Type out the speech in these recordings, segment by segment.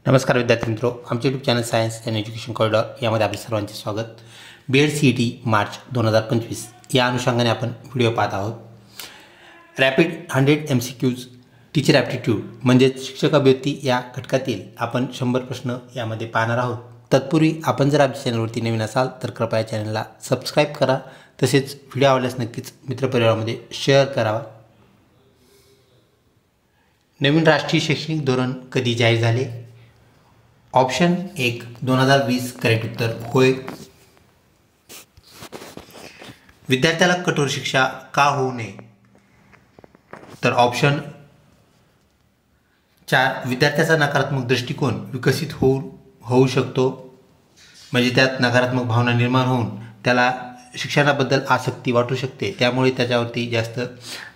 नमस्कार विद्यार्थी मित्रों, आमचे YouTube channel science and education corridor यामध्ये आपले सर्वांचे स्वागत। बीएड CET मार्च 2025 या अनुषंगाने आपण व्हिडिओ पाहत आहोत। रॅपिड 100 MCQs टीचर ॲप्टिट्यूड म्हणजेच शिक्षक अभिव्यक्ती या घटकातील आपण 100 प्रश्न यामध्ये पाहणार आहोत। तत्पूर्वी आपण जर आमच्या चॅनलवरती नवीन असाल तर कृपया चॅनलला सबस्क्राईब करा, तसेच व्हिडिओ आवडल्यास नक्कीच मित्रपरिवारामध्ये शेअर करावा। नवीन राष्ट्रीय शैक्षणिक धोरण कधी जाहीर झाले? ऑप्शन 1 2020 करेक्ट उत्तर होय। विद्यार्थ्याला कठोर शिक्षा का होऊ नये? तर ऑप्शन 4 विद्यार्थ्याचा नकारात्मक दृष्टिकोन विकसित होऊ शकतो, म्हणजे त्यात नकारात्मक भावना निर्माण होऊन त्याला शिक्षणाबद्दल आसक्ती वाटू शकते, त्यामुळे त्याच्यावरती जास्त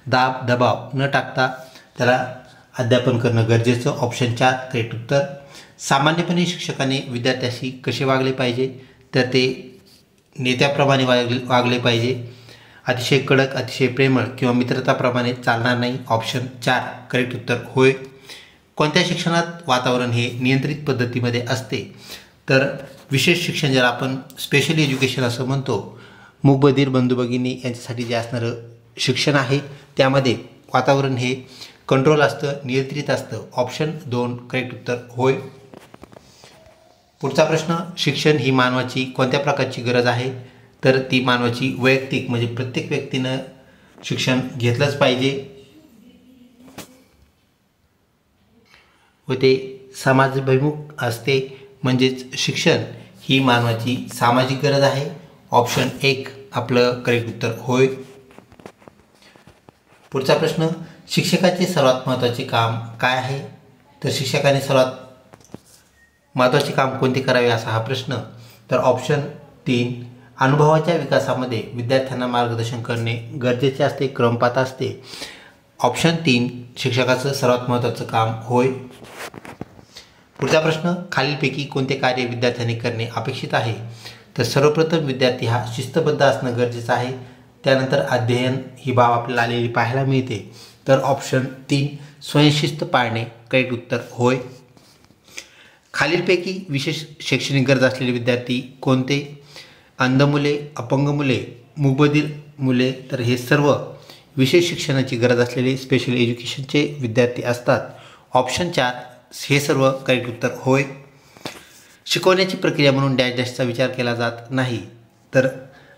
दाब दबाव न टाकता त्याला अध्यापन करणं गरजेचं। ऑप्शन 4 करेक्ट उत्तर। सामान्यपणे शिक्षकाने विद्यार्थ्याशी कसे वागले पाहिजे? तर ते नेत्याप्रमाणे वागले पाहिजे, अतिशय कडक, अतिशय प्रेमळ किंवा मित्रताप्रमाणे चालणार नाही। ऑप्शन 4 करेक्ट उत्तर होय। कोणत्या शिक्षणात वातावरण हे नियंत्रित पद्धतीमध्ये असते? तर विशेष शिक्षण ज्याला आपण स्पेशल एज्युकेशन असं म्हणतो, मूकबधीर बंधू भगिनी यांच्यासाठी जे असणारं शिक्षण आहे त्यामध्ये वातावरण हे कंट्रोल असतं, नियंत्रित असतं। ऑप्शन 2 करेक्ट उत्तर होय। पुढचा प्रश्न, शिक्षण ही मानवाची कोणत्या प्रकारची गरज आहे? तर ती मानवाची वैयक्तिक, म्हणजे प्रत्येक व्यक्तीनं शिक्षण घेतलंच पाहिजे व ते समाजाभिमुख असते, म्हणजेच शिक्षण ही मानवाची सामाजिक गरज आहे। ऑप्शन 1 आपलं करेक्ट उत्तर होय। पुढचा प्रश्न, शिक्षकाचे सर्वात महत्त्वाचे काम काय आहे? तर शिक्षकाने सर्वात महत्त्वाचे काम कोणते करावे असा हा प्रश्न। तर ऑप्शन 3 अनुभवाच्या विकासामध्ये विद्यार्थ्यांना मार्गदर्शन करणे गरजेचे असते, क्रमपात असते। ऑप्शन 3 शिक्षकाचं सर्वात महत्त्वाचं काम होय। पुढचा प्रश्न, खालीलपैकी कोणते कार्य विद्यार्थ्यांनी करणे अपेक्षित आहे? तर सर्वप्रथम विद्यार्थी हा शिस्तबद्ध असणं गरजेचं आहे, त्यानंतर अध्ययन ही बाब आपल्याला आलेली पाहायला मिळते। तर ऑप्शन 3 स्वयंशिस्त पाळणे करेक्ट उत्तर होय। खालीलपैकी विशेष शैक्षणिक गरज असलेले विद्यार्थी कोणते? अंध मुले, अपंग मुले, मूकबधीर मुले, तर हे सर्व विशेष शिक्षणाची गरज असलेले स्पेशल एज्युकेशनचे विद्यार्थी असतात। ऑप्शन 4 हे सर्व करेक्ट उत्तर होय। शिकवण्याची प्रक्रिया म्हणून डॅश डॅशचा विचार केला जात नाही, तर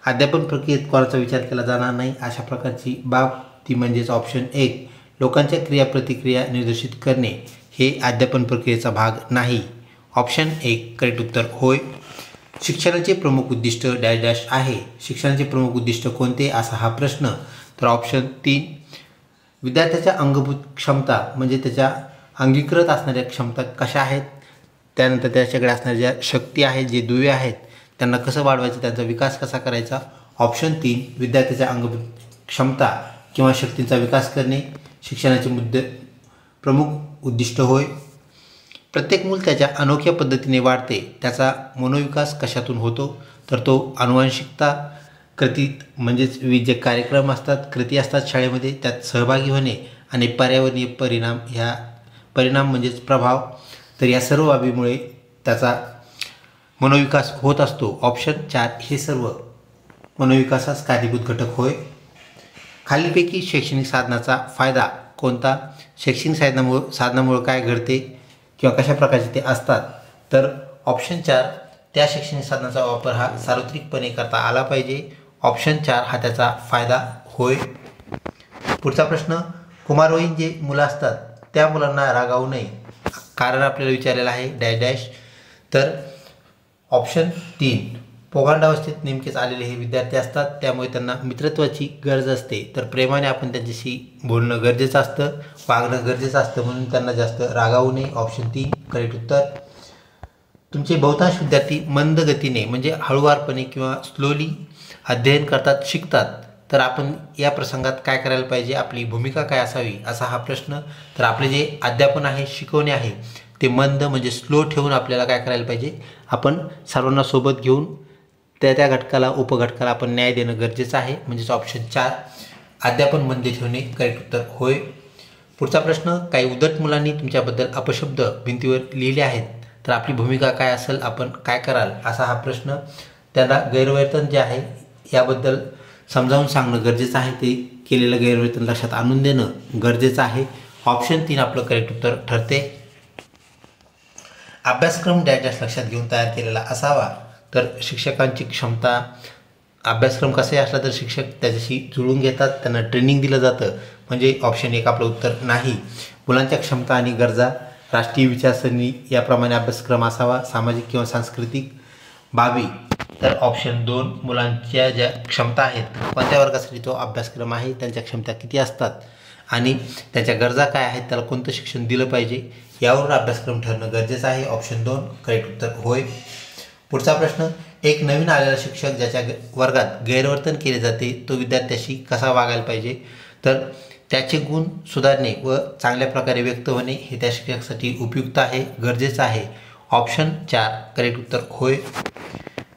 अध्यापन प्रक्रियेत कोणाचा विचार केला जाणार नाही अशा प्रकारची बाब ती म्हणजेच ऑप्शन 1 लोकांच्या क्रियाप्रतिक्रिया निर्देशित करणे हे अध्यापन प्रक्रियेचा भाग नाही। ऑप्शन 1 करेक्ट उत्तर होय। शिक्षणाचे प्रमुख उद्दिष्ट डॅश डॅश आहे। शिक्षणाचे प्रमुख उद्दिष्ट कोणते असा हा प्रश्न। तर ऑप्शन 3 विद्यार्थ्याच्या अंगभूत क्षमता, म्हणजे त्याच्या अंगीकृत असणाऱ्या क्षमता कशा आहेत, त्यानंतर त्याच्याकडे असणाऱ्या ज्या शक्ती आहेत, जे दुवे आहेत, त्यांना कसं वाढवायचं, त्यांचा विकास कसा करायचा। ऑप्शन 3 विद्यार्थ्याच्या अंगभूत क्षमता किंवा शक्तींचा विकास करणे शिक्षणाचे प्रमुख उद्दिष्ट होय। प्रत्येक मूल त्याच्या अनोख्या पद्धतीने वाढते, त्याचा मनोविकास कशातून होतो? तर तो अनुवांशिकता कृतीत, म्हणजेच विविध जे कार्यक्रम असतात, कृती असतात शाळेमध्ये, त्यात सहभागी होणे आणि पर्यावरणीय परिणाम म्हणजेच प्रभाव, तर या सर्व बाबीमुळे त्याचा मनोविकास होत असतो। ऑप्शन 4 हे सर्व मनोविकासास कारणीभूत घटक होय। खालीलपैकी शैक्षणिक साधनाचा फायदा कोणता? शैक्षणिक साधनामुळे काय घडते किंवा कशा प्रकारचे ते असतात? तर ऑप्शन 4 त्या शैक्षणिक साधनाचा वापर हा सार्वत्रिकपणे करता आला पाहिजे। ऑप्शन 4 हा त्याचा फायदा होय। पुढचा प्रश्न, कुमारवयीन जे मुलं असतात त्या मुलांना रागावू नये, कारण आपल्याला विचारलेलं आहे डॅश डॅश। तर ऑप्शन 3 पोगांडावस्थेत नेमकेच आलेले हे विद्यार्थी असतात, त्यामुळे त्यांना मित्रत्वाची गरज असते, तर प्रेमाने आपण त्यांच्याशी बोलणं गरजेचं असतं, वागणं गरजेचं असतं, म्हणून त्यांना जास्त रागावू नये। ऑप्शन 3 करेक्ट उत्तर। तुमचे बहुतांश विद्यार्थी मंद गतीने, म्हणजे हळूवारपणे किंवा स्लोली अध्ययन करतात, शिकतात, तर आपण या प्रसंगात काय करायला पाहिजे, आपली भूमिका काय असावी असा हा प्रश्न। तर आपले जे अध्यापन आहे, शिकवणे आहे, ते मंद म्हणजे स्लो ठेवून आपल्याला काय करायला पाहिजे, आपण सर्वांना सोबत घेऊन त्या घटकाला, उपघटकाला आपण न्याय देणं गरजेचं आहे, म्हणजेच ऑप्शन 4 अध्यापन मंद ठेवणे करेक्ट उत्तर होय। पुढचा प्रश्न, काही उद्धट मुलांनी तुमच्याबद्दल अपशब्द भिंतीवर लिहिले आहेत, तर आपली भूमिका काय असेल, आपण काय कराल, असा हा प्रश्न. त्याला गैरवर्तन जे आहे याबद्दल समजावून सांगणं गरजेचं आहे. ते केलेलं गैरवर्तन लक्षात आणून देणं गरजेचं आहे. ऑप्शन 3 आपलं करेक्ट उत्तर ठरते. अभ्यासक्रम डॅश लक्षात घेऊन तयार केलेला असावा. तर शिक्षकांची क्षमता, अभ्यासक्रम कसाही असला तर शिक्षक त्याच्याशी जुळून घेतात, त्यांना ट्रेनिंग दिलं जातं. म्हणजे ऑप्शन 1 आपलं उत्तर नाही. मुलांच्या क्षमता आणि गरजा, राष्ट्रीय विचारसरणी याप्रमाणे अभ्यासक्रम असावा. सामाजिक किंवा सांस्कृतिक बाबी, तर ऑप्शन 2 मुलांच्या ज्या क्षमता आहेत, कोणत्या वर्गासाठी तो अभ्यासक्रम आहे, त्यांच्या क्षमता किती असतात आणि त्याच्या गरजा काय आहेत, त्याला कोणतं शिक्षण दिलं पाहिजे, यावर अभ्यासक्रम ठरणं गरजेचं आहे. ऑप्शन 2 करेक्ट उत्तर होय. पुढचा प्रश्न, एक नवीन आलेला शिक्षक ज्याच्या वर्गात गैरवर्तन केले जाते तो विद्यार्थ्याशी कसा वागायला पाहिजे. तर त्याचे गुण सुधारणे व चांगल्या प्रकारे व्यक्त होणे हे त्या शिक्षकासाठी उपयुक्त आहे, गरजेचं आहे. ऑप्शन 4 करेक्ट उत्तर होय.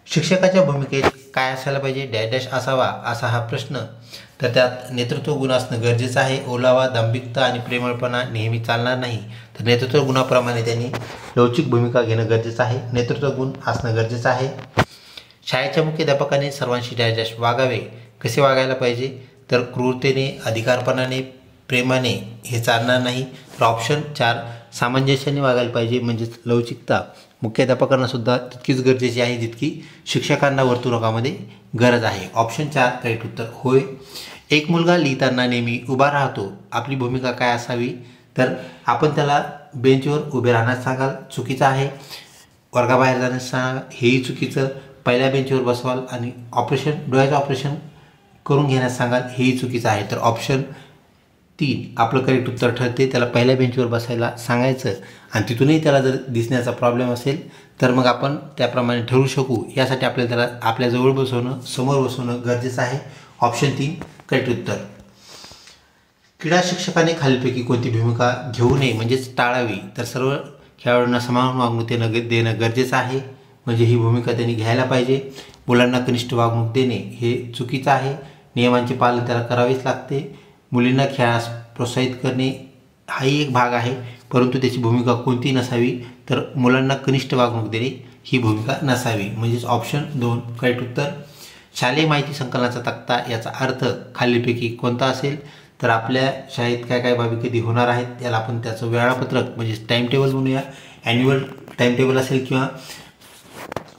शिक्षकाच्या भूमिकेत काय असायला पाहिजे, डॅश असावा, असा हा प्रश्न. तर त्यात नेतृत्व गुण असणं गरजेचं आहे. ओलावा, दांभिकता आणि प्रेमळपणा नेहमी चालणार नाही. तर नेतृत्व गुणाप्रमाणे त्यांनी लवचिक भूमिका घेणं गरजेचं आहे. नेतृत्व गुण असणं गरजेचं आहे. शाळेच्या मुख्याध्यापकाने सर्वांशी डॅश वागावे. कसे वागायला पाहिजे, तर क्रूरतेने, अधिकारपणाने, प्रेमाने हे चालणार नाही. तर ऑप्शन 4 सामंजस्याने वागायला पाहिजे, म्हणजेच लवचिकता मुख्याध्यापकांना सुद्धा तितकीच गरजेची आहे जितकी शिक्षकांना वर्तुळामध्ये गरज आहे. ऑप्शन 4 करेक्ट उत्तर होय. एक मुलगा लिहिताना नेहमी उभा राहतो, आपली भूमिका काय असावी. तर आपण त्याला बेंचवर उभे राहण्यास सांगाल, चुकीचं आहे. वर्गाबाहेर जाण्यास सांगा, हेही चुकीचं. पहिल्या बेंचवर बसवाल आणि डोळ्याचं ऑपरेशन करून घेण्यास सांगाल, हेही चुकीचं आहे. तर ऑप्शन 3 आपलं करेक्ट उत्तर ठरते. त्याला पहिल्या बेंचवर बसायला सांगायचं आणि तिथूनही त्याला जर दिसण्याचा प्रॉब्लेम असेल तर मग आपण त्याप्रमाणे ठरवू शकू. यासाठी आपल्याला त्याला आपल्याजवळ बसवणं, समोर बसवणं गरजेचं आहे. ऑप्शन 3 करेक्ट उत्तर. क्रीडा शिक्षकाने खालीलपैकी कोणती भूमिका घेऊ नये, म्हणजेच टाळावी. तर सर्व खेळाडूंना समान वागणूक देणं गरजेचं आहे, म्हणजे ही भूमिका त्यांनी घ्यायला पाहिजे. मुलांना कनिष्ठ वागणूक देणे हे चुकीचं आहे, नियमांचे पालन त्याला करावेच लागते. मुलींना खेळास प्रोत्साहित करणे हाही एक भाग आहे, परंतु त्याची भूमिका कोणती नसावी. तर मुलांना कनिष्ठ वागणूक देणे ही भूमिका नसावी, म्हणजेच ऑप्शन 2 करेक्ट उत्तर. शालेय माहिती संकलनाचा तक्ता याचा अर्थ खालीलपैकी कोणता असेल. तर आपल्या शाळेत काय काय बाबी कधी होणार आहेत याला आपण त्याचं वेळापत्रक म्हणजेच टाईम टेबल म्हणूया. ॲन्युअल टाईम टेबल असेल किंवा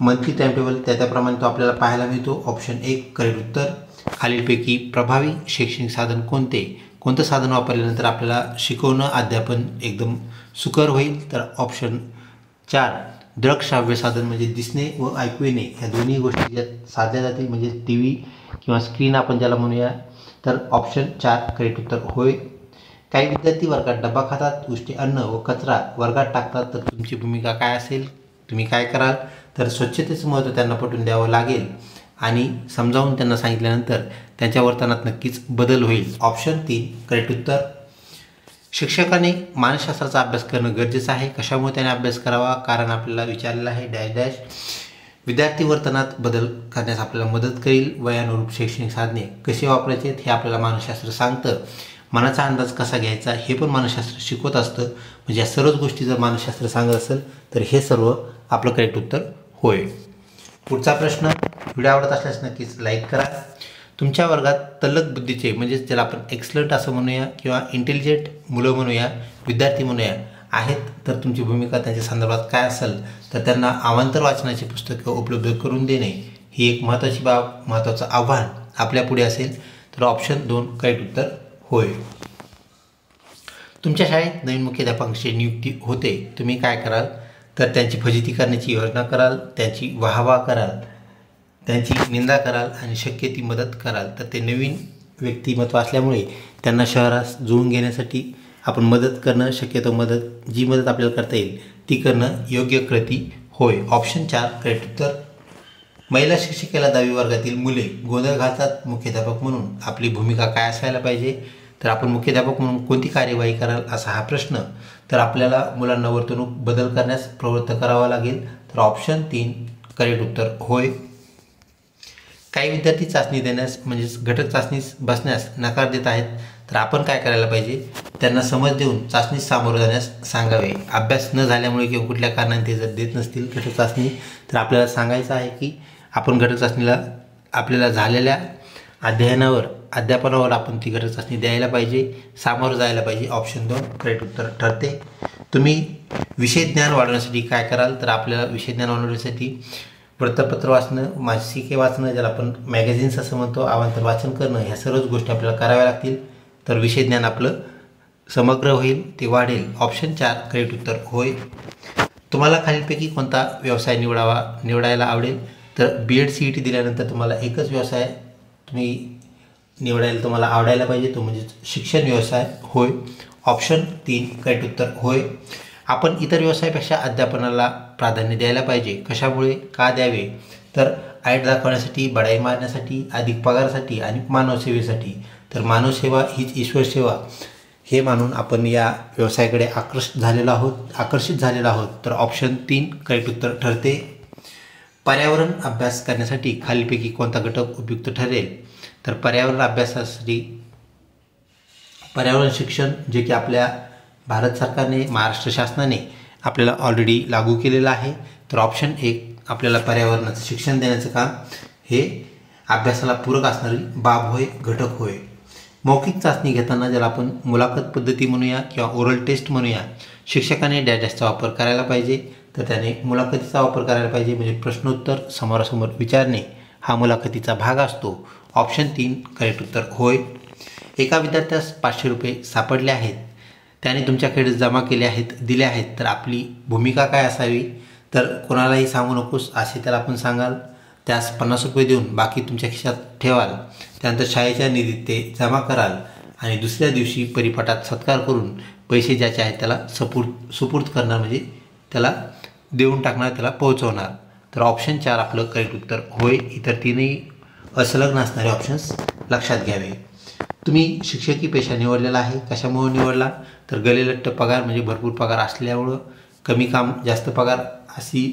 मंथली टाईम टेबल, त्याप्रमाणे तो आपल्याला पाहायला मिळतो. ऑप्शन 1 करेक्ट उत्तर. खालीलपैकी प्रभावी शैक्षणिक साधन कोणते, कोणतं साधन वापरल्यानंतर आपल्याला शिकवणं, अध्यापन एकदम सुकर होईल. तर ऑप्शन 4 दृकश्राव्य साधन, म्हणजे दिसणे व ऐकू येणे ह्या दोन्ही गोष्टी ज्या साधल्या जातील, म्हणजे टी व्ही किंवा स्क्रीन आपण ज्याला म्हणूया. तर ऑप्शन 4 करेक्ट उत्तर होय. काही विद्यार्थी वर्गात डबा खातात, उष्टे अन्न व कचरा वर्गात टाकतात, तर तुमची भूमिका काय असेल, तुम्ही काय कराल. तर स्वच्छतेचं महत्त्व त्यांना पटवून द्यावं लागेल आणि समजावून त्यांना सांगितल्यानंतर त्यांच्या वर्तनात नक्कीच बदल होईल. ऑप्शन 3 करेक्ट उत्तर. शिक्षकाने मानसशास्त्राचा अभ्यास करणं गरजेचं आहे. कशामुळे त्याने अभ्यास करावा, कारण आपल्याला विचारलेलं आहे डॅश. विद्यार्थी वर्तनात बदल करण्यास आपल्याला मदत करेल. वयानुरूप शैक्षणिक साधने कसे वापरायचे हे आपल्याला मानसशास्त्र सांगतं. मनाचा अंदाज कसा घ्यायचा हे पण मानसशास्त्र शिकवत असतं. म्हणजे या सर्वच गोष्टी जर मानसशास्त्र सांगत असेल तर हे सर्व आपलं करेक्ट उत्तर होय. पुढचा प्रश्न, व्हिडिओ आवडत असल्यास नक्कीच लाईक करा. तुमच्या वर्गात तल्लख बुद्धीचे, म्हणजेच ज्याला आपण एक्सलंट असं म्हणूया किंवा इंटेलिजंट मुलं म्हणूया, विद्यार्थी म्हणूया आहेत, तर तुमची भूमिका त्यांच्या संदर्भात काय असेल. तर त्यांना अवांतर वाचनाची पुस्तकं उपलब्ध करून देणे ही एक महत्त्वाची बाब, महत्त्वाचं आव्हान आपल्यापुढे असेल. तर ऑप्शन 2 करेक्ट उत्तर होय. तुमच्या शाळेत नवीन मुख्याध्यापकांची नियुक्ती होते, तुम्ही काय कराल. तर त्यांची फजिती करण्याची योजना कराल, त्यांची वाहवा कराल, त्यांची निंदा कराल आणि शक्य ती मदत कराल. तर ते नवीन व्यक्तिमत्व असल्यामुळे त्यांना शहरास जुळून घेण्यासाठी आपण मदत करणं, शक्यतो जी मदत आपल्याला करता येईल ती करणं योग्य कृती होय. ऑप्शन 4 करेक्ट उत्तर. महिला शिक्षिकेला 10वी वर्गातील मुले गोंधळ घालतात, मुख्याध्यापक म्हणून आपली भूमिका काय असायला पाहिजे. तर आपण मुख्याध्यापक म्हणून कोणती कार्यवाही कराल, असा हा प्रश्न. तर आपल्याला मुलांना वर्तणूक बदल करण्यास प्रवृत्त करावा लागेल. तर ऑप्शन 3 करेक्ट उत्तर होय. काही विद्यार्थी चाचणी देण्यास, म्हणजेच घटक चाचणीस बसण्यास नकार देत आहेत, तर आपण काय करायला पाहिजे, त्यांना समज देऊन चाचणी सामोरं जाण्यास सांगावे. अभ्यास न झाल्यामुळे किंवा कुठल्या कारणाने ते जर देत नसतील घटक चाचणी, तर आपल्याला सांगायचं आहे की आपण घटक चाचणीला आपल्याला झालेल्या अध्यापनावर आपण ती घटक चाचणी द्यायला पाहिजे, सामोरं जायला पाहिजे. ऑप्शन 2 करेक्ट उत्तर ठरते. तुम्ही विषय ज्ञान वाढवण्यासाठी काय कराल, तर आपल्याला विषय ज्ञान वाढवण्यासाठी वृत्तपत्र वाचणं, मासिके वाचणं, ज्याला आपण मॅगझिन्स असं म्हणतो, अवांतर वाचन करणं, ह्या सर्वच गोष्टी आपल्याला कराव्या लागतील. तर विषय ज्ञान आपलं समग्र होईल, ते वाढेल. ऑप्शन 4 करेक्ट उत्तर होय. तुम्हाला खालीलपैकी कोणता व्यवसाय निवडायला आवडेल, तर BEd CET दिल्यानंतर तुम्हाला एकच व्यवसाय तुम्ही निवडायला तुम्हाला आवडायला पाहिजे, तो म्हणजे शिक्षण व्यवसाय होय. ऑप्शन 3 करेक्ट उत्तर होय. आपण इतर व्यवसायापेक्षा अध्यापनाला प्राधान्य द्यायला पाहिजे. कशामुळे, का द्यावे, तर आयट दाखवण्यासाठी, बढाई मारण्यासाठी, अधिक पगारासाठी आणि मानवसेवेसाठी. तर मानवसेवा हीच ईश्वर सेवा हे मानून आपण या व्यवसायाकडे आकर्षित झालेलो आहोत. तर ऑप्शन 3 करेक्ट उत्तर ठरते. पर्यावरण अभ्यास करण्यासाठी खालीलपैकी कोणता घटक उपयुक्त ठरेल, तर पर्यावरण अभ्यासासाठी पर्यावरण शिक्षण, जे की आपल्या भारत सरकारने, महाराष्ट्र शासनाने आपल्याला ऑलरेडी लागू केलेलं आहे. तर ऑप्शन 1 आपल्याला पर्यावरणाचं शिक्षण देण्याचं काम हे अभ्यासाला पूरक असणारी बाब होय, घटक होय. मौखिक चाचणी घेताना, ज्याला आपण मुलाखत पद्धती म्हणूया किंवा ओरल टेस्ट म्हणूया, शिक्षकाने डॅशचा वापर करायला पाहिजे. तर त्याने मुलाखतीचा वापर करायला पाहिजे, म्हणजे प्रश्नोत्तर समोरासमोर विचारणे हा मुलाखतीचा भाग असतो. ऑप्शन 3 करेक्ट उत्तर होय. एका विद्यार्थ्यास 500 रुपये सापडले आहेत, त्याने तुमच्याकडे जमा दिले आहेत, तर आपली भूमिका काय असावी, तर कोणालाही सांगू नकोस असे त्याला आपण सांगाल. त्यास 50 रुपये देऊन बाकी तुमच्या खिशात ठेवाल. त्यानंतर शाळेच्या निधीत ते जमा कराल आणि दुसऱ्या दिवशी परिपाठात सत्कार करून पैसे ज्याचे आहेत त्याला सुपूर्द करणार, म्हणजे त्याला देऊन टाकणार, त्याला पोहोचवणार. तर ऑप्शन 4 आपलं करेक्ट उत्तर होय. इतर तीनही असंलग्न असणारे ऑप्शन्स लक्षात घ्यावे. तुम्ही शिक्षकी पेशा निवडलेला आहे, कशामुळे निवडला, तर गलेलट्ट पगार म्हणजे भरपूर पगार असल्यामुळं, कमी काम जास्त पगार अशी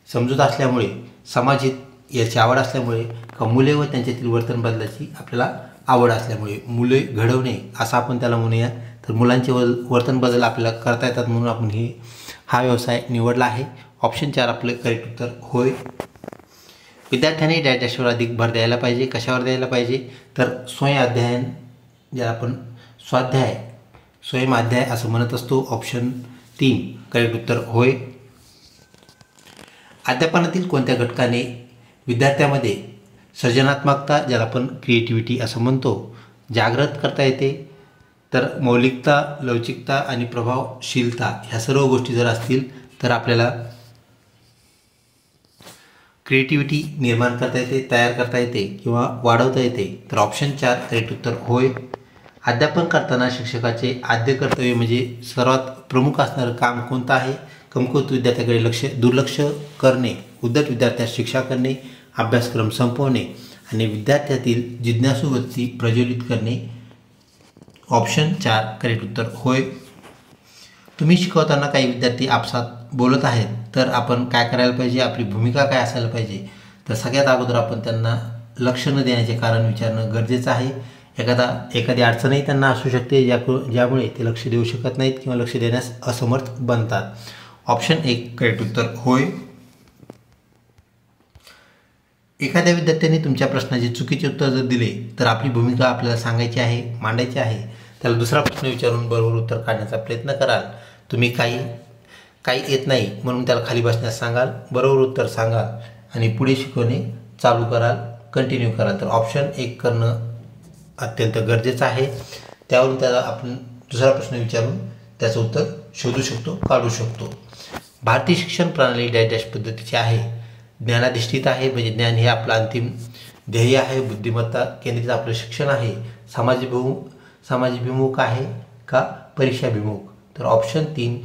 समजूत असल्यामुळे, समाजात याची आवड असल्यामुळे, का मुले व त्यांच्यातील वर्तन बदलाची आपल्याला आवड असल्यामुळे, मुले घडवणे असं आपण त्याला म्हणूया. तर मुलांचे वर्तन बदल आपल्याला करता येतात म्हणून आपण हा व्यवसाय निवडला आहे. ऑप्शन 4 आपलं करेक्ट उत्तर होय. विद्यार्थ्यांनी डॅशवर अधिक भर द्यायला पाहिजे. कशावर द्यायला पाहिजे, तर स्वयं अध्ययन, ज्याला आपण स्वयंअध्याय असं म्हणत असतो. ऑप्शन 3 करेक्ट उत्तर होय. अध्यापनातील कोणत्या घटकाने विद्यार्थ्यामध्ये सर्जनात्मकता, ज्याला आपण क्रिएटिव्हिटी असं म्हणतो, जागृत करता येते. तर मौलिकता, लवचिकता आणि प्रभावशीलता ह्या सर्व गोष्टी जर असतील तर आपल्याला क्रिएटिव्हिटी निर्माण करता येते, तयार करता येते किंवा वाढवता येते. तर ऑप्शन 4 करेक्ट उत्तर होय. अध्यापन करताना शिक्षकाचे आद्य कर्तव्य म्हणजे सर्वात प्रमुख असणारं काम कोणतं आहे, कमकुवत विद्यार्थ्याकडे दुर्लक्ष करणे, उद्धट विद्यार्थ्यास शिक्षा करणे, अभ्यासक्रम संपवणे आणि विद्यार्थ्यातील जिज्ञासू वृत्ती प्रज्वलित करणे. ऑप्शन 4 करेक्ट उत्तर होय. तुम्ही शिकवताना काही विद्यार्थी आपसात बोलत आहेत, तर आपण काय करायला पाहिजे, आपली भूमिका काय असायला पाहिजे, तर सगळ्यात अगोदर आपण त्यांना लक्ष न देण्याचे कारण विचारणं गरजेचं आहे. एखादी अडचणही त्यांना असू शकते, ज्यामुळे ते लक्ष देऊ शकत नाहीत किंवा लक्ष देण्यास असमर्थ बनतात. ऑप्शन 1 करेक्ट उत्तर होय. एखाद्या विद्यार्थ्याने तुमच्या प्रश्नाचे चुकीचे उत्तर जर दिले, तर आपली भूमिका आपल्याला सांगायची आहे, मांडायची आहे. त्याला दुसरा प्रश्न विचारून बरोबर उत्तर काढण्याचा प्रयत्न कराल. तुम्ही काही येत नाही म्हणून त्याला खाली बसण्यास सांगाल, बरोबर उत्तर सांगाल आणि पुढे शिकवणे चालू कराल, कंटिन्यू कराल. तर ऑप्शन 1 करणं अत्यंत गरजेचं आहे. त्यावरून त्याला आपण दुसरा प्रश्न विचारून त्याचं उत्तर शोधू शकतो, काढू शकतो. भारतीय शिक्षण प्रणाली डॅश पद्धतीची आहे, ज्ञानाधिष्ठित आहे, म्हणजे ज्ञान हे आपलं अंतिम ध्येय आहे, बुद्धिमत्ता केंद्रित आपलं शिक्षण आहे, समाजाभिमुख आहे का परीक्षाभिमुख. तर ऑप्शन 3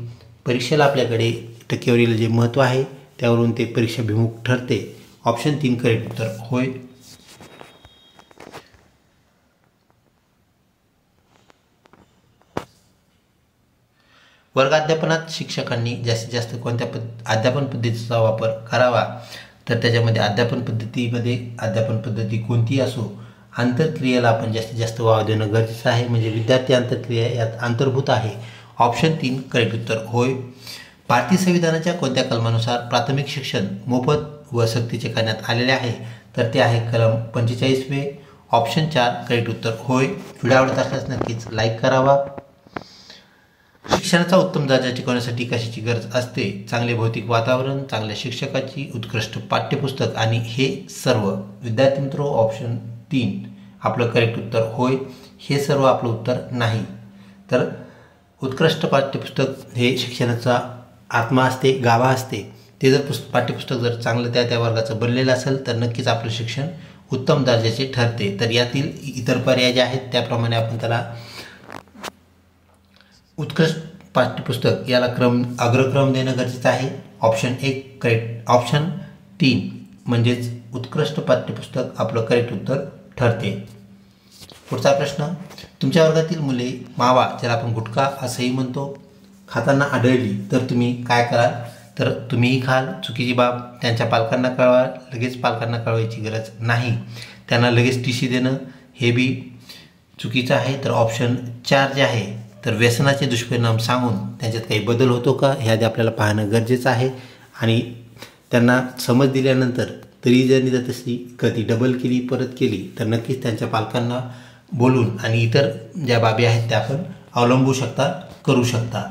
परीक्षेला आपल्याकडे टक्केवारीला जे महत्त्व आहे त्यावरून ते परीक्षाभिमुख ठरते. ऑप्शन 3 करेक्ट उत्तर होय. वर्गाध्यापनात शिक्षकांनी जास्तीत जास्त कोणत्या अध्यापन पद्धतीचा वापर करावा, तर त्याच्यामध्ये अध्यापन पद्धती कोणतीही असो, आंतरक्रियेला आपण जास्तीत जास्त वाव देणं गरजेचं आहे, म्हणजे विद्यार्थी आंतरक्रिया यात अंतर्भूत आहे. ऑप्शन 3 करेक्ट उत्तर होय. भारतीय संविधानाच्या कोणत्या कलमानुसार प्राथमिक शिक्षण मोफत व सक्तीचे करण्यात आलेले आहे? तर ते आहे कलम 45. ऑप्शन 4 करेक्ट उत्तर होय. व्हिडिओ आवडत असल्यास नक्कीच लाईक करावा. शिक्षणाचा उत्तम दर्जा टिकवण्यासाठी कशाची गरज असते? चांगले भौतिक वातावरण, चांगल्या शिक्षकाची, उत्कृष्ट पाठ्यपुस्तक आणि हे सर्व. विद्यार्थी मित्र, ऑप्शन 3 आपलं करेक्ट उत्तर होय. हे सर्व आपलं उत्तर नाही. तर उत्कृष्ट पाठ्यपुस्तक हे शिक्षणाचा आत्मा असते, गाभा असते. ते जर पाठ्यपुस्तक जर चांगलं त्या वर्गाचं बनलेलं असेल तर नक्कीच आपलं शिक्षण उत्तम दर्जाचे ठरते. तर यातील इतर पर्याय जे आहेत त्याप्रमाणे आपण त्याला उत्कृष्ट पाठ्यपुस्तक याला अग्रक्रम देणं गरजेचं आहे. Option 1 correct. ऑप्शन 3 म्हणजेच उत्कृष्ट पाठ्यपुस्तक आपलं करेक्ट उत्तर ठरते. पुढचा प्रश्न, तुमच्या वर्गातील मुले मावा, ज्याला आपण गुटखा असंही म्हणतो, खाताना आढळली तर तुम्ही काय कराल? तर तुम्हीही खाल. चुकीची बाब. त्यांच्या पालकांना कळवा. लगेच पालकांना कळवायची गरज नाही. त्यांना लगेच टीसी देणं हे बी चुकीचं आहे. तर ऑप्शन 4 जे आहे तर व्यसनाचे दुष्परिणाम सांगून त्यांच्यात काही बदल होतो का हे आधी आपल्याला पाहणं गरजेचं आहे. आणि त्यांना समज दिल्यानंतर तरी जर निदान तशी कधी डबल केली, परत केली तर नक्कीच त्यांच्या पालकांना बोलून आणि इतर ज्या बाबी आहेत त्या आपण अवलंबू शकता, करू शकता.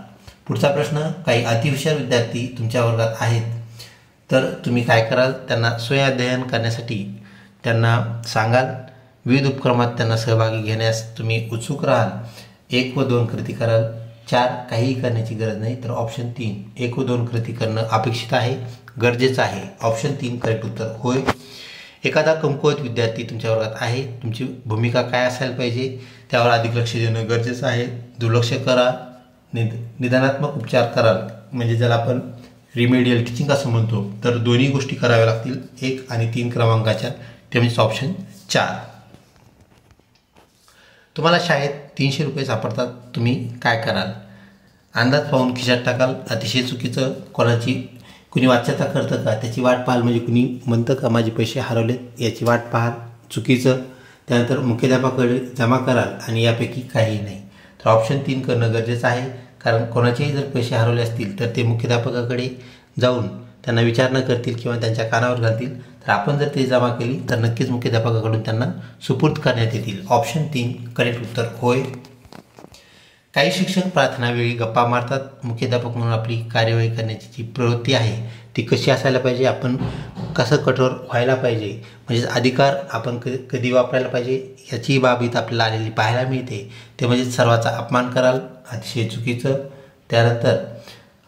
पुढचा प्रश्न, काही अतिहुशार विद्यार्थी तुमच्या वर्गात आहेत तर तुम्ही काय कराल? त्यांना स्वयंअध्ययन करण्यासाठी त्यांना सांगाल. विविध उपक्रमात त्यांना सहभागी घेण्यास तुम्ही उत्सुक राहाल. 1 व 2 कृती कराल. 4 काहीही करण्याची गरज नाही. तर ऑप्शन 3 1 व 2 कृती करणं अपेक्षित आहे, गरजेचं आहे. ऑप्शन 3 करेक्ट उत्तर होय. एखादा कमकुवत विद्यार्थी तुमच्या वर्गात आहे, तुमची भूमिका काय असायला पाहिजे त्यावर अधिक लक्ष देणं गरजेचं आहे. दुर्लक्ष करा, निदानात्मक उपचार कराल, म्हणजे ज्याला आपण रिमेडियल टीचिंग असं म्हणतो. तर दोन्ही गोष्टी कराव्या लागतील 1 आणि 3 क्रमांकाच्या, ते म्हणजे ऑप्शन 4. तुम्हाला शाळेत 300 रुपये सापडतात, तुम्ही काय कराल? अंदाज पाहून खिशात टाकाल. अतिशय चुकीचं. कुणी वाच्यता करतं का त्याची वाट पाहाल, म्हणजे कुणी म्हणतं का माझे पैसे हरवलेत याची वाट पाहाल, चुकीचं. त्यानंतर मुख्याध्यापकाकडे जमा कराल आणि यापैकी काहीही नाही. तर ऑप्शन 3 करणं गरजेचं आहे. कारण कोणाचेही जर पैसे हरवले असतील तर ते मुख्याध्यापकाकडे जाऊन त्यांना विचारणा करतील किंवा त्यांच्या कानावर घालतील. तर आपण जर ते जमा केली तर नक्कीच मुख्याध्यापकाकडून त्यांना सुपूर्द करण्यात येतील. ऑप्शन 3 करेक्ट उत्तर होय. काही शिक्षक प्रार्थनावेळी गप्पा मारतात. मुख्याध्यापक म्हणून आपली कार्यवाही करण्याची जी प्रवृत्ती आहे ती कशी असायला पाहिजे, आपण कसं कठोर व्हायला पाहिजे, म्हणजे अधिकार आपण कधी वापरायला पाहिजे याची बाब इथं आपल्याला आलेली पाहायला मिळते. ते म्हणजे सर्वांचा अपमान कराल, अतिशय चुकीचं. त्यानंतर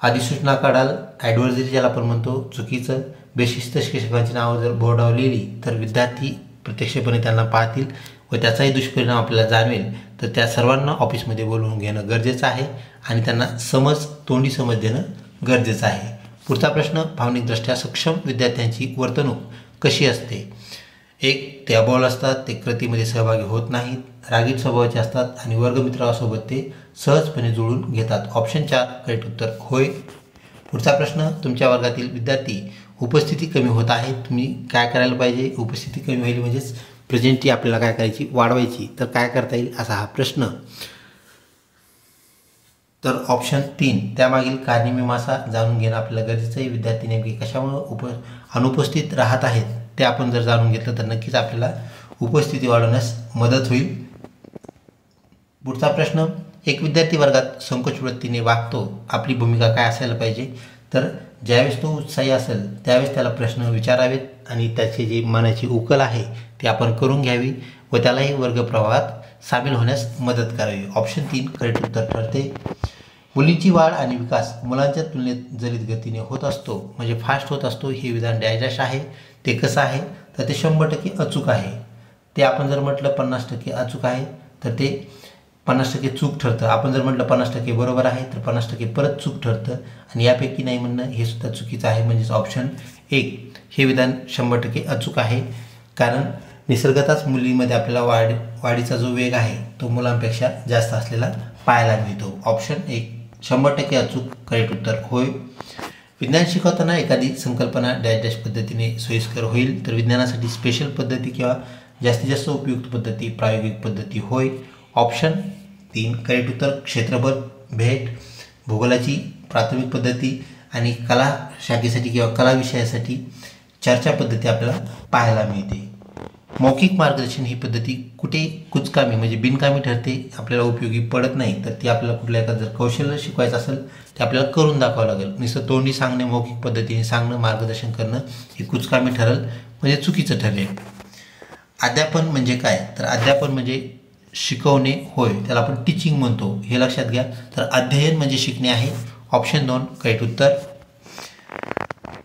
अधिसूचना काढाल, ॲडव्हायझरी ज्याला आपण म्हणतो, चुकीचं. बेशिस्त शिक्षकांची नावं जर बोर्डावर लिहिली तर विद्यार्थी प्रत्यक्षपणे त्यांना पाहतील व त्याचाही दुष्परिणाम आपल्याला जाणवेल. तर त्या सर्वांना ऑफिसमध्ये बोलवून घेणं गरजेचं आहे आणि त्यांना तोंडी समज देणं गरजेचं आहे. पुढचा प्रश्न, भावनिकदृष्ट्या सक्षम विद्यार्थ्यांची वर्तणूक कशी असते? 1 ते अबोल असतात, ते कृतीमध्ये सहभागी होत नाहीत, रागीट स्वभावाचे असतात आणि वर्गमित्रांसोबत ते सहजपणे जुळून घेतात. ऑप्शन 4 करेक्ट उत्तर होय. पुढचा प्रश्न, तुमच्या वर्गातील विद्यार्थी उपस्थिती कमी होत आहे, तुम्ही काय करायला पाहिजे? उपस्थिती कमी होईल म्हणजेच प्रेझेंटी आपल्याला काय करायची, वाढवायची. तर काय करता येईल असा हा प्रश्न. तर ऑप्शन 3 त्यामागील कारणमीमांसा जाणून घेणं आपल्याला गरजेचं आहे. विद्यार्थी नेमके कशामुळे अनुपस्थित राहत आहेत ते आपण जर जाणून घेतलं तर नक्कीच आपल्याला उपस्थिती वाढवण्यास मदत होईल. पुढचा प्रश्न, एक विद्यार्थी वर्गात संकोच वृत्तीने वागतो, आपली भूमिका काय असायला पाहिजे? तर ज्यावेळेस तो उत्साही असेल त्यावेळेस त्याला प्रश्न विचारावेत आणि त्याची जी मनाची उकल आहे ती आपण करून घ्यावी व त्यालाही वर्गप्रवाहात सामील होण्यास मदत करावी. ऑप्शन 3 करेक्ट उत्तर ठरते. मुलींची वाढ आणि विकास मुलांच्या तुलनेत जलद गतीने होत असतो, म्हणजे फास्ट होत असतो, हे विधान डायजस्ट आहे. ते कसं आहे? तर ते 100% अचूक आहे. ते आपण जर म्हटलं 50% अचूक आहे तर ते 50% चूक ठरतं. आपण जर म्हटलं 50% बरोबर आहे तर 50% परत चूक ठरतं आणि यापैकी नाही म्हणणं हे सुद्धा चुकीचं आहे. म्हणजेच ऑप्शन 1 हे विधान 100% अचूक आहे. कारण निसर्गतःच मुलींमध्ये आपल्याला वाढीचा जो वेग आहे तो मुलांपेक्षा जास्त असलेला पाहायला मिळतो. ऑप्शन 1 100% अचूक करेक्ट उत्तर होय. विज्ञान शिकवताना एखादी संकल्पना डॅश डॅश पद्धतीने सोयीस्कर होईल तर विज्ञानासाठी स्पेशल पद्धती किंवा जास्तीत जास्त उपयुक्त पद्धती प्रायोगिक पद्धती होय. ऑप्शन 3 करेक्ट उत्तर क्षेत्रफळ, भेट, भूगोलाची प्राथमिक पद्धती आणि कला शाखेसाठी किंवा कला विषयासाठी चर्चा पद्धती आपल्याला पाहायला मिळते. मौखिक मार्गदर्शन ही पद्धती कुठे कुचकामी म्हणजे बिनकामी ठरते, आपल्याला उपयोगी पडत नाही. तर ती आपल्याला कुठल्या एखादं जर कौशल्य शिकवायचं असेल ते आपल्याला करून दाखवावं लागेल. नुसतं तोंडी सांगणे, मौखिक पद्धतीने सांगणं, मार्गदर्शन करणं हे कुचकामी ठरेल म्हणजे चुकीचं ठरेल. अध्यापन म्हणजे काय? तर अध्यापन म्हणजे शिकवणे होय, त्याला आपण टीचिंग म्हणतो, हे लक्षात घ्या. तर अध्ययन म्हणजे शिकणे आहे. ऑप्शन 2 करेक्ट उत्तर.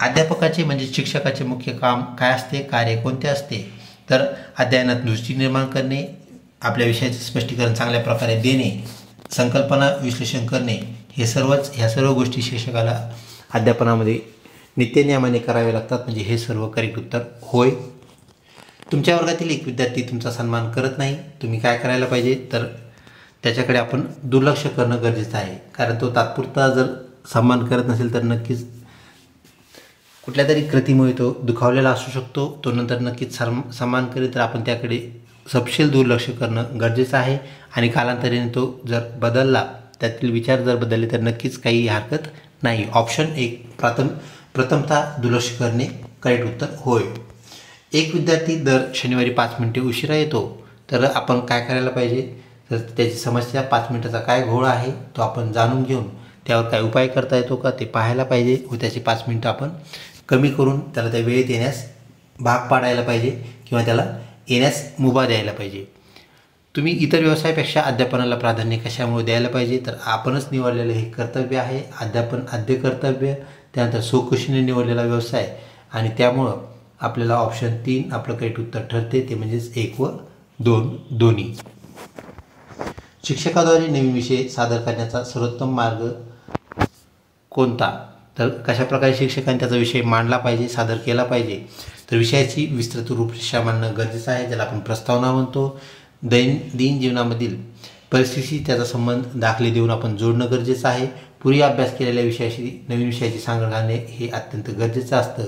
अध्यापकाचे म्हणजे शिक्षकाचे मुख्य काम काय असते, कार्य कोणते असते? तर अध्ययनात दृष्टी निर्माण करणे, आपल्या विषयाचे स्पष्टीकरण चांगल्या प्रकारे देणे, संकल्पना विश्लेषण करणे, ह्या सर्व गोष्टी शिक्षकाला अध्यापनामध्ये नित्यनियमाने करावे लागतात. म्हणजे हे सर्व करेक्ट उत्तर होय. तुमच्या वर्गातील एक विद्यार्थी तुमचा सन्मान करत नाही, तुम्ही काय करायला पाहिजे? तर त्याच्याकडे आपण दुर्लक्ष करणं गरजेचं आहे. कारण तो तात्पुरता जर सन्मान करत नसेल तर नक्कीच कुठल्या तरी कृतीमुळे तो दुखावलेला असू शकतो. तो नंतर नक्कीच सन्मान करेल, तर आपण त्याकडे सपशेल दुर्लक्ष करणं गरजेचं आहे. आणि कालांतराने तो जर बदलला, त्यातील विचार जर बदलले तर नक्कीच काही हरकत नाही. ऑप्शन 1 प्रथमतः दुर्लक्ष करणे करेक्ट उत्तर होय. एक विद्यार्थी दर शनिवारी 5 मिनिटे उशिरा येतो, तर आपण काय करायला पाहिजे? तर त्याची समस्या 5 मिनिटाचा काय घोळ आहे तो आपण जाणून घेऊन त्यावर काय उपाय करता येतो का ते पाहायला पाहिजे व त्याची 5 मिनिटं आपण कमी करून त्याला त्या वेळेत येण्यास भाग पाडायला पाहिजे किंवा त्याला येण्यास मुभा द्यायला पाहिजे. तुम्ही इतर व्यवसायापेक्षा अध्यापनाला प्राधान्य कशामुळे द्यायला पाहिजे? तर आपणच निवडलेलं हे कर्तव्य आहे. अध्यापन आद्य कर्तव्य, त्यानंतर स्वखुशीने निवडलेला व्यवसाय, आणि त्यामुळं आपल्याला ऑप्शन 3 आपलं करेक्ट उत्तर ठरते, ते म्हणजेच 1 व 2 दोन्ही. शिक्षकाद्वारे नवीन विषय सादर करण्याचा सर्वोत्तम मार्ग कोणता? तर कशाप्रकारे शिक्षकांनी त्याचा विषय मांडला पाहिजे, सादर केला पाहिजे? तर विषयाची विस्तृत रूपरेषा मांडणं गरजेचं आहे, ज्याला आपण प्रस्तावना म्हणतो. दैनंदिन जीवनामधील परिस्थितीशी त्याचा संबंध दाखले देऊन आपण जोडणं गरजेचं आहे. पूर्वी अभ्यास केलेल्या विषयाशी नवीन विषयाची सांगड घालणे हे अत्यंत गरजेचं असतं.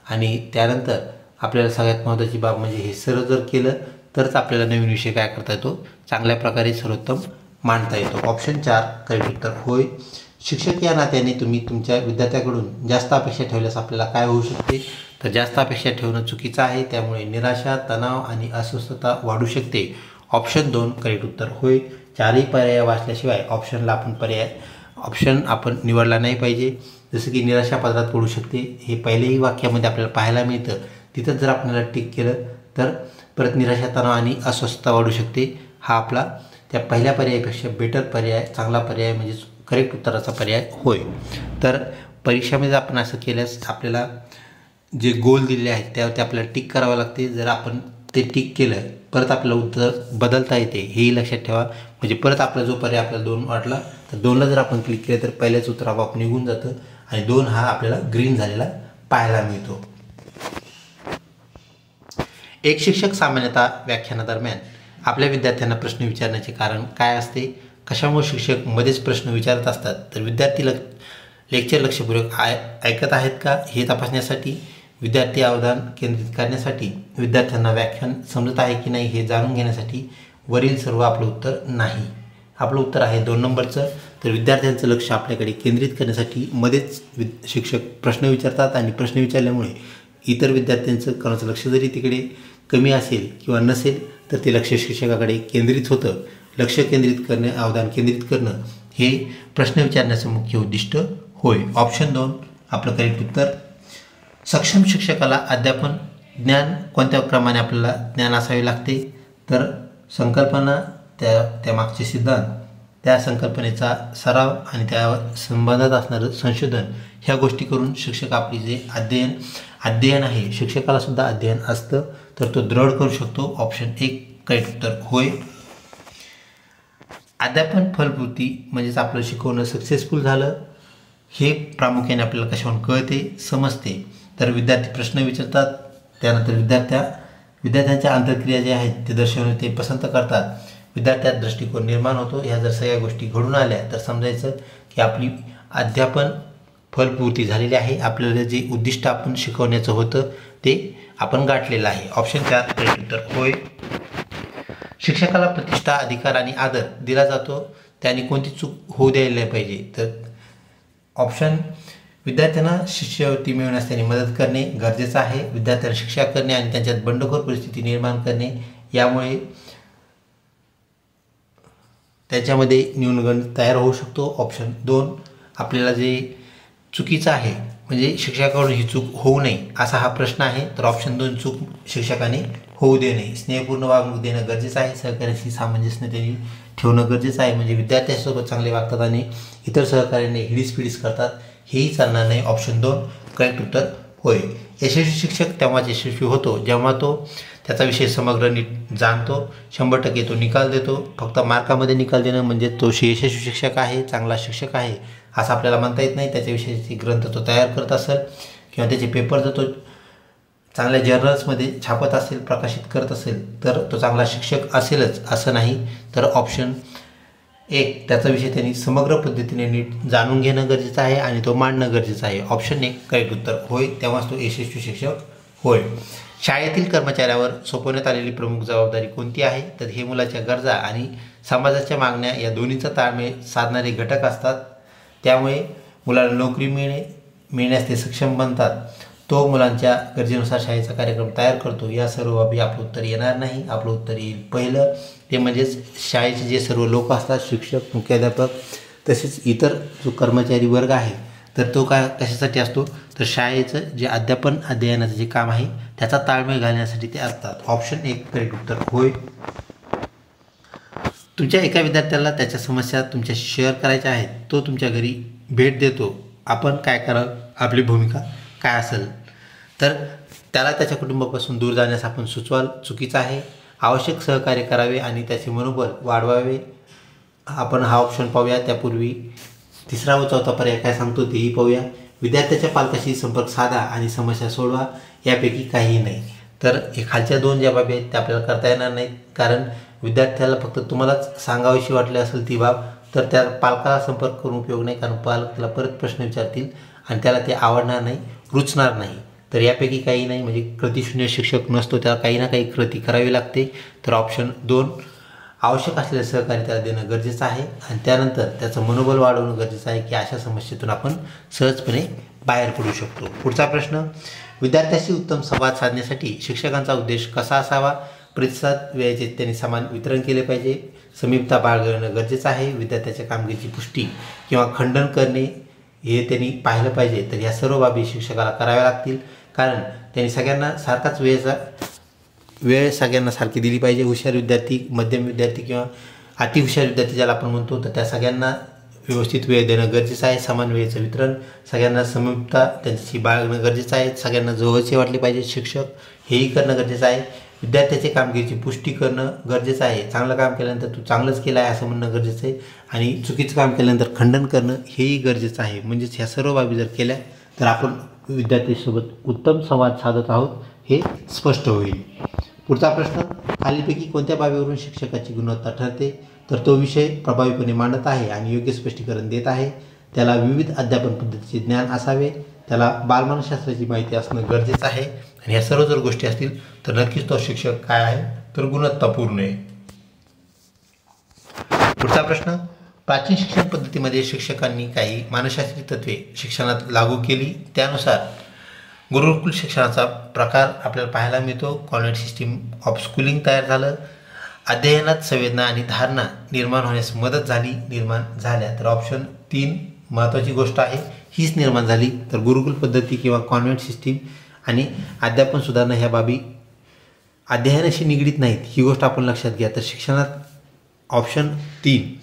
आणि त्यानंतर आपल्याला सगळ्यात महत्त्वाची बाब म्हणजे हे सर्व जर केलं तरच आपल्याला नवीन विषय काय करता येतो, चांगल्या प्रकारे सर्वोत्तम मांडता येतो. ऑप्शन 4 करेक्ट उत्तर होय. शिक्षक या नात्याने तुम्ही तुमच्या विद्यार्थ्याकडून जास्त अपेक्षा ठेवल्यास आपल्याला काय होऊ शकते? तर जास्त अपेक्षा ठेवणं चुकीचं आहे. त्यामुळे निराशा, तणाव आणि अस्वस्थता वाढू शकते. ऑप्शन 2 करेक्ट उत्तर होय. चारही पर्याय वाचल्याशिवाय ऑप्शन आपण निवडला नाही पाहिजे. जसं की निराशा पदरात पडू शकते, हे पहिल्याही वाक्यामध्ये आपल्याला पाहायला मिळतं. तिथंच जर आपल्याला टिक केलं तर परत निराशा, तणाव आणि अस्वस्थता वाढू शकते. हा आपला त्या पहिल्या पर्यायापेक्षा बेटर पर्याय, चांगला पर्याय म्हणजे करेक्ट उत्तराचा पर्याय होय. तर परीक्षेमध्ये आपण असं केल्यास आपल्याला जे गोल दिलेले आहेत त्यावरती आपल्याला टिक करावं लागते. जर आपण ते टिक केलं परत आपलं उत्तर बदलता येते, हेही लक्षात ठेवा. म्हणजे परत आपला जो पर्याय आपल्याला 2 वाटला तर 2ला जर आपण क्लिक केलं तर पहिल्याच उत्तर आपोआप निघून जातं आणि 2 हा आपल्याला ग्रीन झालेला पाहायला मिळतो. एक शिक्षक सामान्यतः व्याख्यानादरम्यान आपल्या विद्यार्थ्यांना प्रश्न विचारण्याचे कारण काय असते? कशामुळे शिक्षक मध्येच प्रश्न विचारत असतात? तर विद्यार्थी लेक्चर लक्षपूर्वक ऐकत आहेत का हे तपासण्यासाठी, विद्यार्थी अवधान केंद्रित करण्यासाठी, विद्यार्थ्यांना व्याख्यान समजत आहे की नाही हे जाणून घेण्यासाठी. वरील सर्व आपलं उत्तर नाही. आपलं उत्तर आहे 2 नंबरचं. तर विद्यार्थ्यांचं लक्ष आपल्याकडे केंद्रित करण्यासाठी मध्येच शिक्षक प्रश्न विचारतात आणि प्रश्न विचारल्यामुळे इतर विद्यार्थ्यांचं कोणाचं लक्ष जरी तिकडे कमी असेल किंवा नसेल तर ते लक्ष शिक्षकाकडे केंद्रित होतं. लक्ष केंद्रित करणे, अवधान केंद्रित करणं हे प्रश्न विचारण्याचं मुख्य उद्दिष्ट होय. ऑप्शन 2 आपलं करेक्ट उत्तर. सक्षम शिक्षकाला अध्यापन ज्ञान कोणत्या क्रमाने आपल्याला ज्ञान असावे लागते? तर संकल्पना, त्या मागचे सिद्धांत, त्या संकल्पनेचा सराव आणि त्या संबंधात असणारं संशोधन, ह्या गोष्टी करून शिक्षक आपली जे अध्ययन आहे, शिक्षकाला सुद्धा अध्ययन असतं तर तो दृढ करू शकतो. ऑप्शन 1 करेक्ट उत्तर होय. अध्यापन फलपूर्ती म्हणजेच आपलं शिकवणं सक्सेसफुल झालं हे प्रामुख्याने आपल्याला कशावरून कळते, समजते? तर विद्यार्थी प्रश्न विचारतात, त्यानंतर विद्यार्थ्यांच्या अंतर्क्रिया ज्या आहेत ते दर्शवणे ते पसंत करतात, विद्यार्थ्यात दृष्टिकोन निर्माण होतो. ह्या जर सगळ्या गोष्टी घडून आल्या तर समजायचं की आपली अध्यापन फलपूर्ती झालेली आहे. आपल्याला जे उद्दिष्ट आपण शिकवण्याचं होतं ते आपण गाठलेलं आहे. ऑप्शन 4 करेक्ट उत्तर होय. शिक्षकाला प्रतिष्ठा, अधिकार आणि आदर दिला जातो, त्याने कोणती चूक होऊ द्यायला नाही पाहिजे. तर ऑप्शन विद्यार्थ्यांना शिष्यवृत्ती मिळवण्यास त्यांनी मदत करणे गरजेचं आहे. विद्यार्थ्यांना शिक्षा करणे आणि त्यांच्यात बंडखोर परिस्थिती निर्माण करणे, यामुळे त्याच्यामध्ये न्यूनगंड तयार होऊ शकतो. ऑप्शन 2 आपल्याला जे चुकीचं आहे म्हणजे शिक्षकाकडून ही चूक होऊ नये असा हा प्रश्न आहे. तर ऑप्शन 2 चूक शिक्षकाने होऊ देणे, स्नेहपूर्ण वागणूक देणं गरजेचं आहे. सहकार्याशी सामंजस्य त्यांनी ठेवणं गरजेचं आहे, म्हणजे विद्यार्थ्यांसोबत चांगले वागतात आणि इतर सहकार्याने हिडीस करतात, हेही चालणार नाही. ऑप्शन 2 करेक्ट उत्तर होय. यशस्वी शिक्षक तेव्हाच यशस्वी होतो जेव्हा तो त्याचा विषय समग्र नीट जाणतो, 100% तो निकाल देतो. फक्त मार्कामध्ये निकाल देणं म्हणजे तो यशस्वी शिक्षक आहे, चांगला शिक्षक आहे असं आपल्याला म्हणता येत नाही. त्याच्याविषयीची ग्रंथ तो तयार करत असेल किंवा त्याचे पेपर जर तो चांगल्या जर्नल्समध्ये छापत असेल, प्रकाशित करत असेल तर तो चांगला शिक्षक असेलच असं नाही. तर ऑप्शन 1 त्याचा विषय त्यांनी समग्र पद्धतीने नीट जाणून घेणं गरजेचं आहे आणि तो मांडणं गरजेचं आहे. ऑप्शन 1 करेक्ट उत्तर होय, तेव्हाच तो यशस्वी शिक्षक होय. शाळेतील कर्मचाऱ्यावर सोपवण्यात आलेली प्रमुख जबाबदारी कोणती आहे? तर हे मुलाच्या गरजा आणि समाजाच्या मागण्या या दोन्हीचा ताळमेळ साधणारे घटक असतात. त्यामुळे मुलाला नोकरी मिळण्यास ते सक्षम बनतात. तो मुलांच्या गरजेनुसार शाळेचा कार्यक्रम तयार करतो. या सर्व बाबी आपलं उत्तर येणार नाही. आपलं उत्तर येईल पहिलं, ते म्हणजेच शाळेचे जे सर्व लोक असतात, शिक्षक, मुख्याध्यापक तसेच इतर जो कर्मचारी वर्ग आहे, तर तो काय कशासाठी असतो? तर शाळेचं जे अध्ययनाचं जे काम आहे त्याचा ताळमेळ घालण्यासाठी ते असतात. ऑप्शन 1 करेक्ट उत्तर होय. तुमच्या एका विद्यार्थ्याला त्याच्या समस्या तुमच्याशी शेअर करायच्या आहेत, तो तुमच्या घरी भेट देतो, आपण काय करावं? आपली भूमिका काय असेल? तर त्याला त्याच्या कुटुंबापासून दूर जाण्यास आपण सुचवाल, चुकीचं आहे. आवश्यक सहकार्य करावे आणि त्याचे मनोबल वाढवावे, आपण हा ऑप्शन पाहूया. त्यापूर्वी 3रा व 4था पर्याय काय सांगतो तेही पाहूया. विद्यार्थ्याच्या पालकाशी संपर्क साधा आणि समस्या सोडवा, यापैकी काहीही नाही. तर हे खालच्या 2 ज्या बाबी आहेत त्या आपल्याला करता येणार नाहीत, कारण विद्यार्थ्याला फक्त तुम्हालाच सांगावीशी वाटली असेल ती बाब, तर त्या पालकाला संपर्क करून उपयोग नाही, कारण पालक त्याला परत प्रश्न विचारतील आणि त्याला ते आवडणार नाही, रुचणार नाही. तर यापैकी काही नाही, म्हणजे कृतिशून्य शिक्षक नसतो, त्याला काही ना काही कृती करावी लागते. तर ऑप्शन 2 आवश्यक असलेले सहकार्य त्याला देणं गरजेचं आहे आणि त्यानंतर त्याचं मनोबल वाढवणं गरजेचं आहे की अशा समस्येतून आपण सहजपणे बाहेर पडू शकतो. पुढचा प्रश्न, विद्यार्थ्याशी उत्तम संवाद साधण्यासाठी शिक्षकांचा उद्देश कसा असावा? प्रतिसाद वेळेचे त्यांनी समान वितरण केले पाहिजे, समीपता बाळगणं गरजेचं आहे, विद्यार्थ्याच्या कामगिरीची पुष्टी किंवा खंडन करणे हे त्यांनी पाहिलं पाहिजे. तर या सर्व बाबी शिक्षकाला कराव्या लागतील, कारण त्यांनी सगळ्यांना सारखाच वेळ सगळ्यांना सारखी दिली पाहिजे. हुशार विद्यार्थी, मध्यम विद्यार्थी किंवा अतिहुशार विद्यार्थी ज्याला आपण म्हणतो, तर त्या सगळ्यांना व्यवस्थित वेळ देणं गरजेचं आहे. समान वेळेचं वितरण, सगळ्यांना समीपता त्यांच्याशी बाळगणं गरजेचं आहे, सगळ्यांना जवळचे वाटले पाहिजे शिक्षक, हेही करणं गरजेचं आहे. विद्यार्थ्याच्या कामगिरीची पुष्टी करणं गरजेचं आहे. चांगलं काम केल्यानंतर तू चांगलंच केलं आहे असं म्हणणं गरजेचं आहे आणि चुकीचं काम केल्यानंतर खंडन करणं हेही गरजेचं आहे. म्हणजेच ह्या सर्व बाबी जर केल्या तर आपण विद्यार्थ्यांसोबत उत्तम संवाद साधत आहोत हे स्पष्ट होईल. पुढचा प्रश्न, खालीलपैकी कोणत्या बाबीवरून शिक्षकाची गुणवत्ता ठरते? तर तो विषय प्रभावीपणे मांडत आहे आणि योग्य स्पष्टीकरण देत आहे, त्याला विविध अध्यापन पद्धतीचे ज्ञान असावे, त्याला बालमानसशास्त्राची माहिती असणं गरजेचं आहे आणि ह्या सर्व जर गोष्टी असतील तर नक्कीच तो शिक्षक काय आहे? तर गुणवत्तापूर्ण आहे. पुढचा प्रश्न, प्राचीन शिक्षण पद्धतीमध्ये शिक्षकांनी काही मानसशास्त्रीय तत्त्वे शिक्षणात लागू केली, त्यानुसार गुरुकुल शिक्षणाचा प्रकार आपल्याला पाहायला मिळतो. कॉन्व्हेंट सिस्टीम ऑफ स्कूलिंग तयार झालं, अध्ययनात संवेदना आणि धारणा निर्माण होण्यास मदत निर्माण झाल्या. तर ऑप्शन 3 महत्त्वाची गोष्ट आहे, हीच निर्माण झाली. तर गुरुकुल पद्धती किंवा कॉन्व्हेंट सिस्टीम आणि अध्यापन सुधारणा ह्या बाबी अध्ययनाशी निगडीत नाहीत, ही गोष्ट आपण लक्षात घ्या. तर शिक्षणात ऑप्शन 3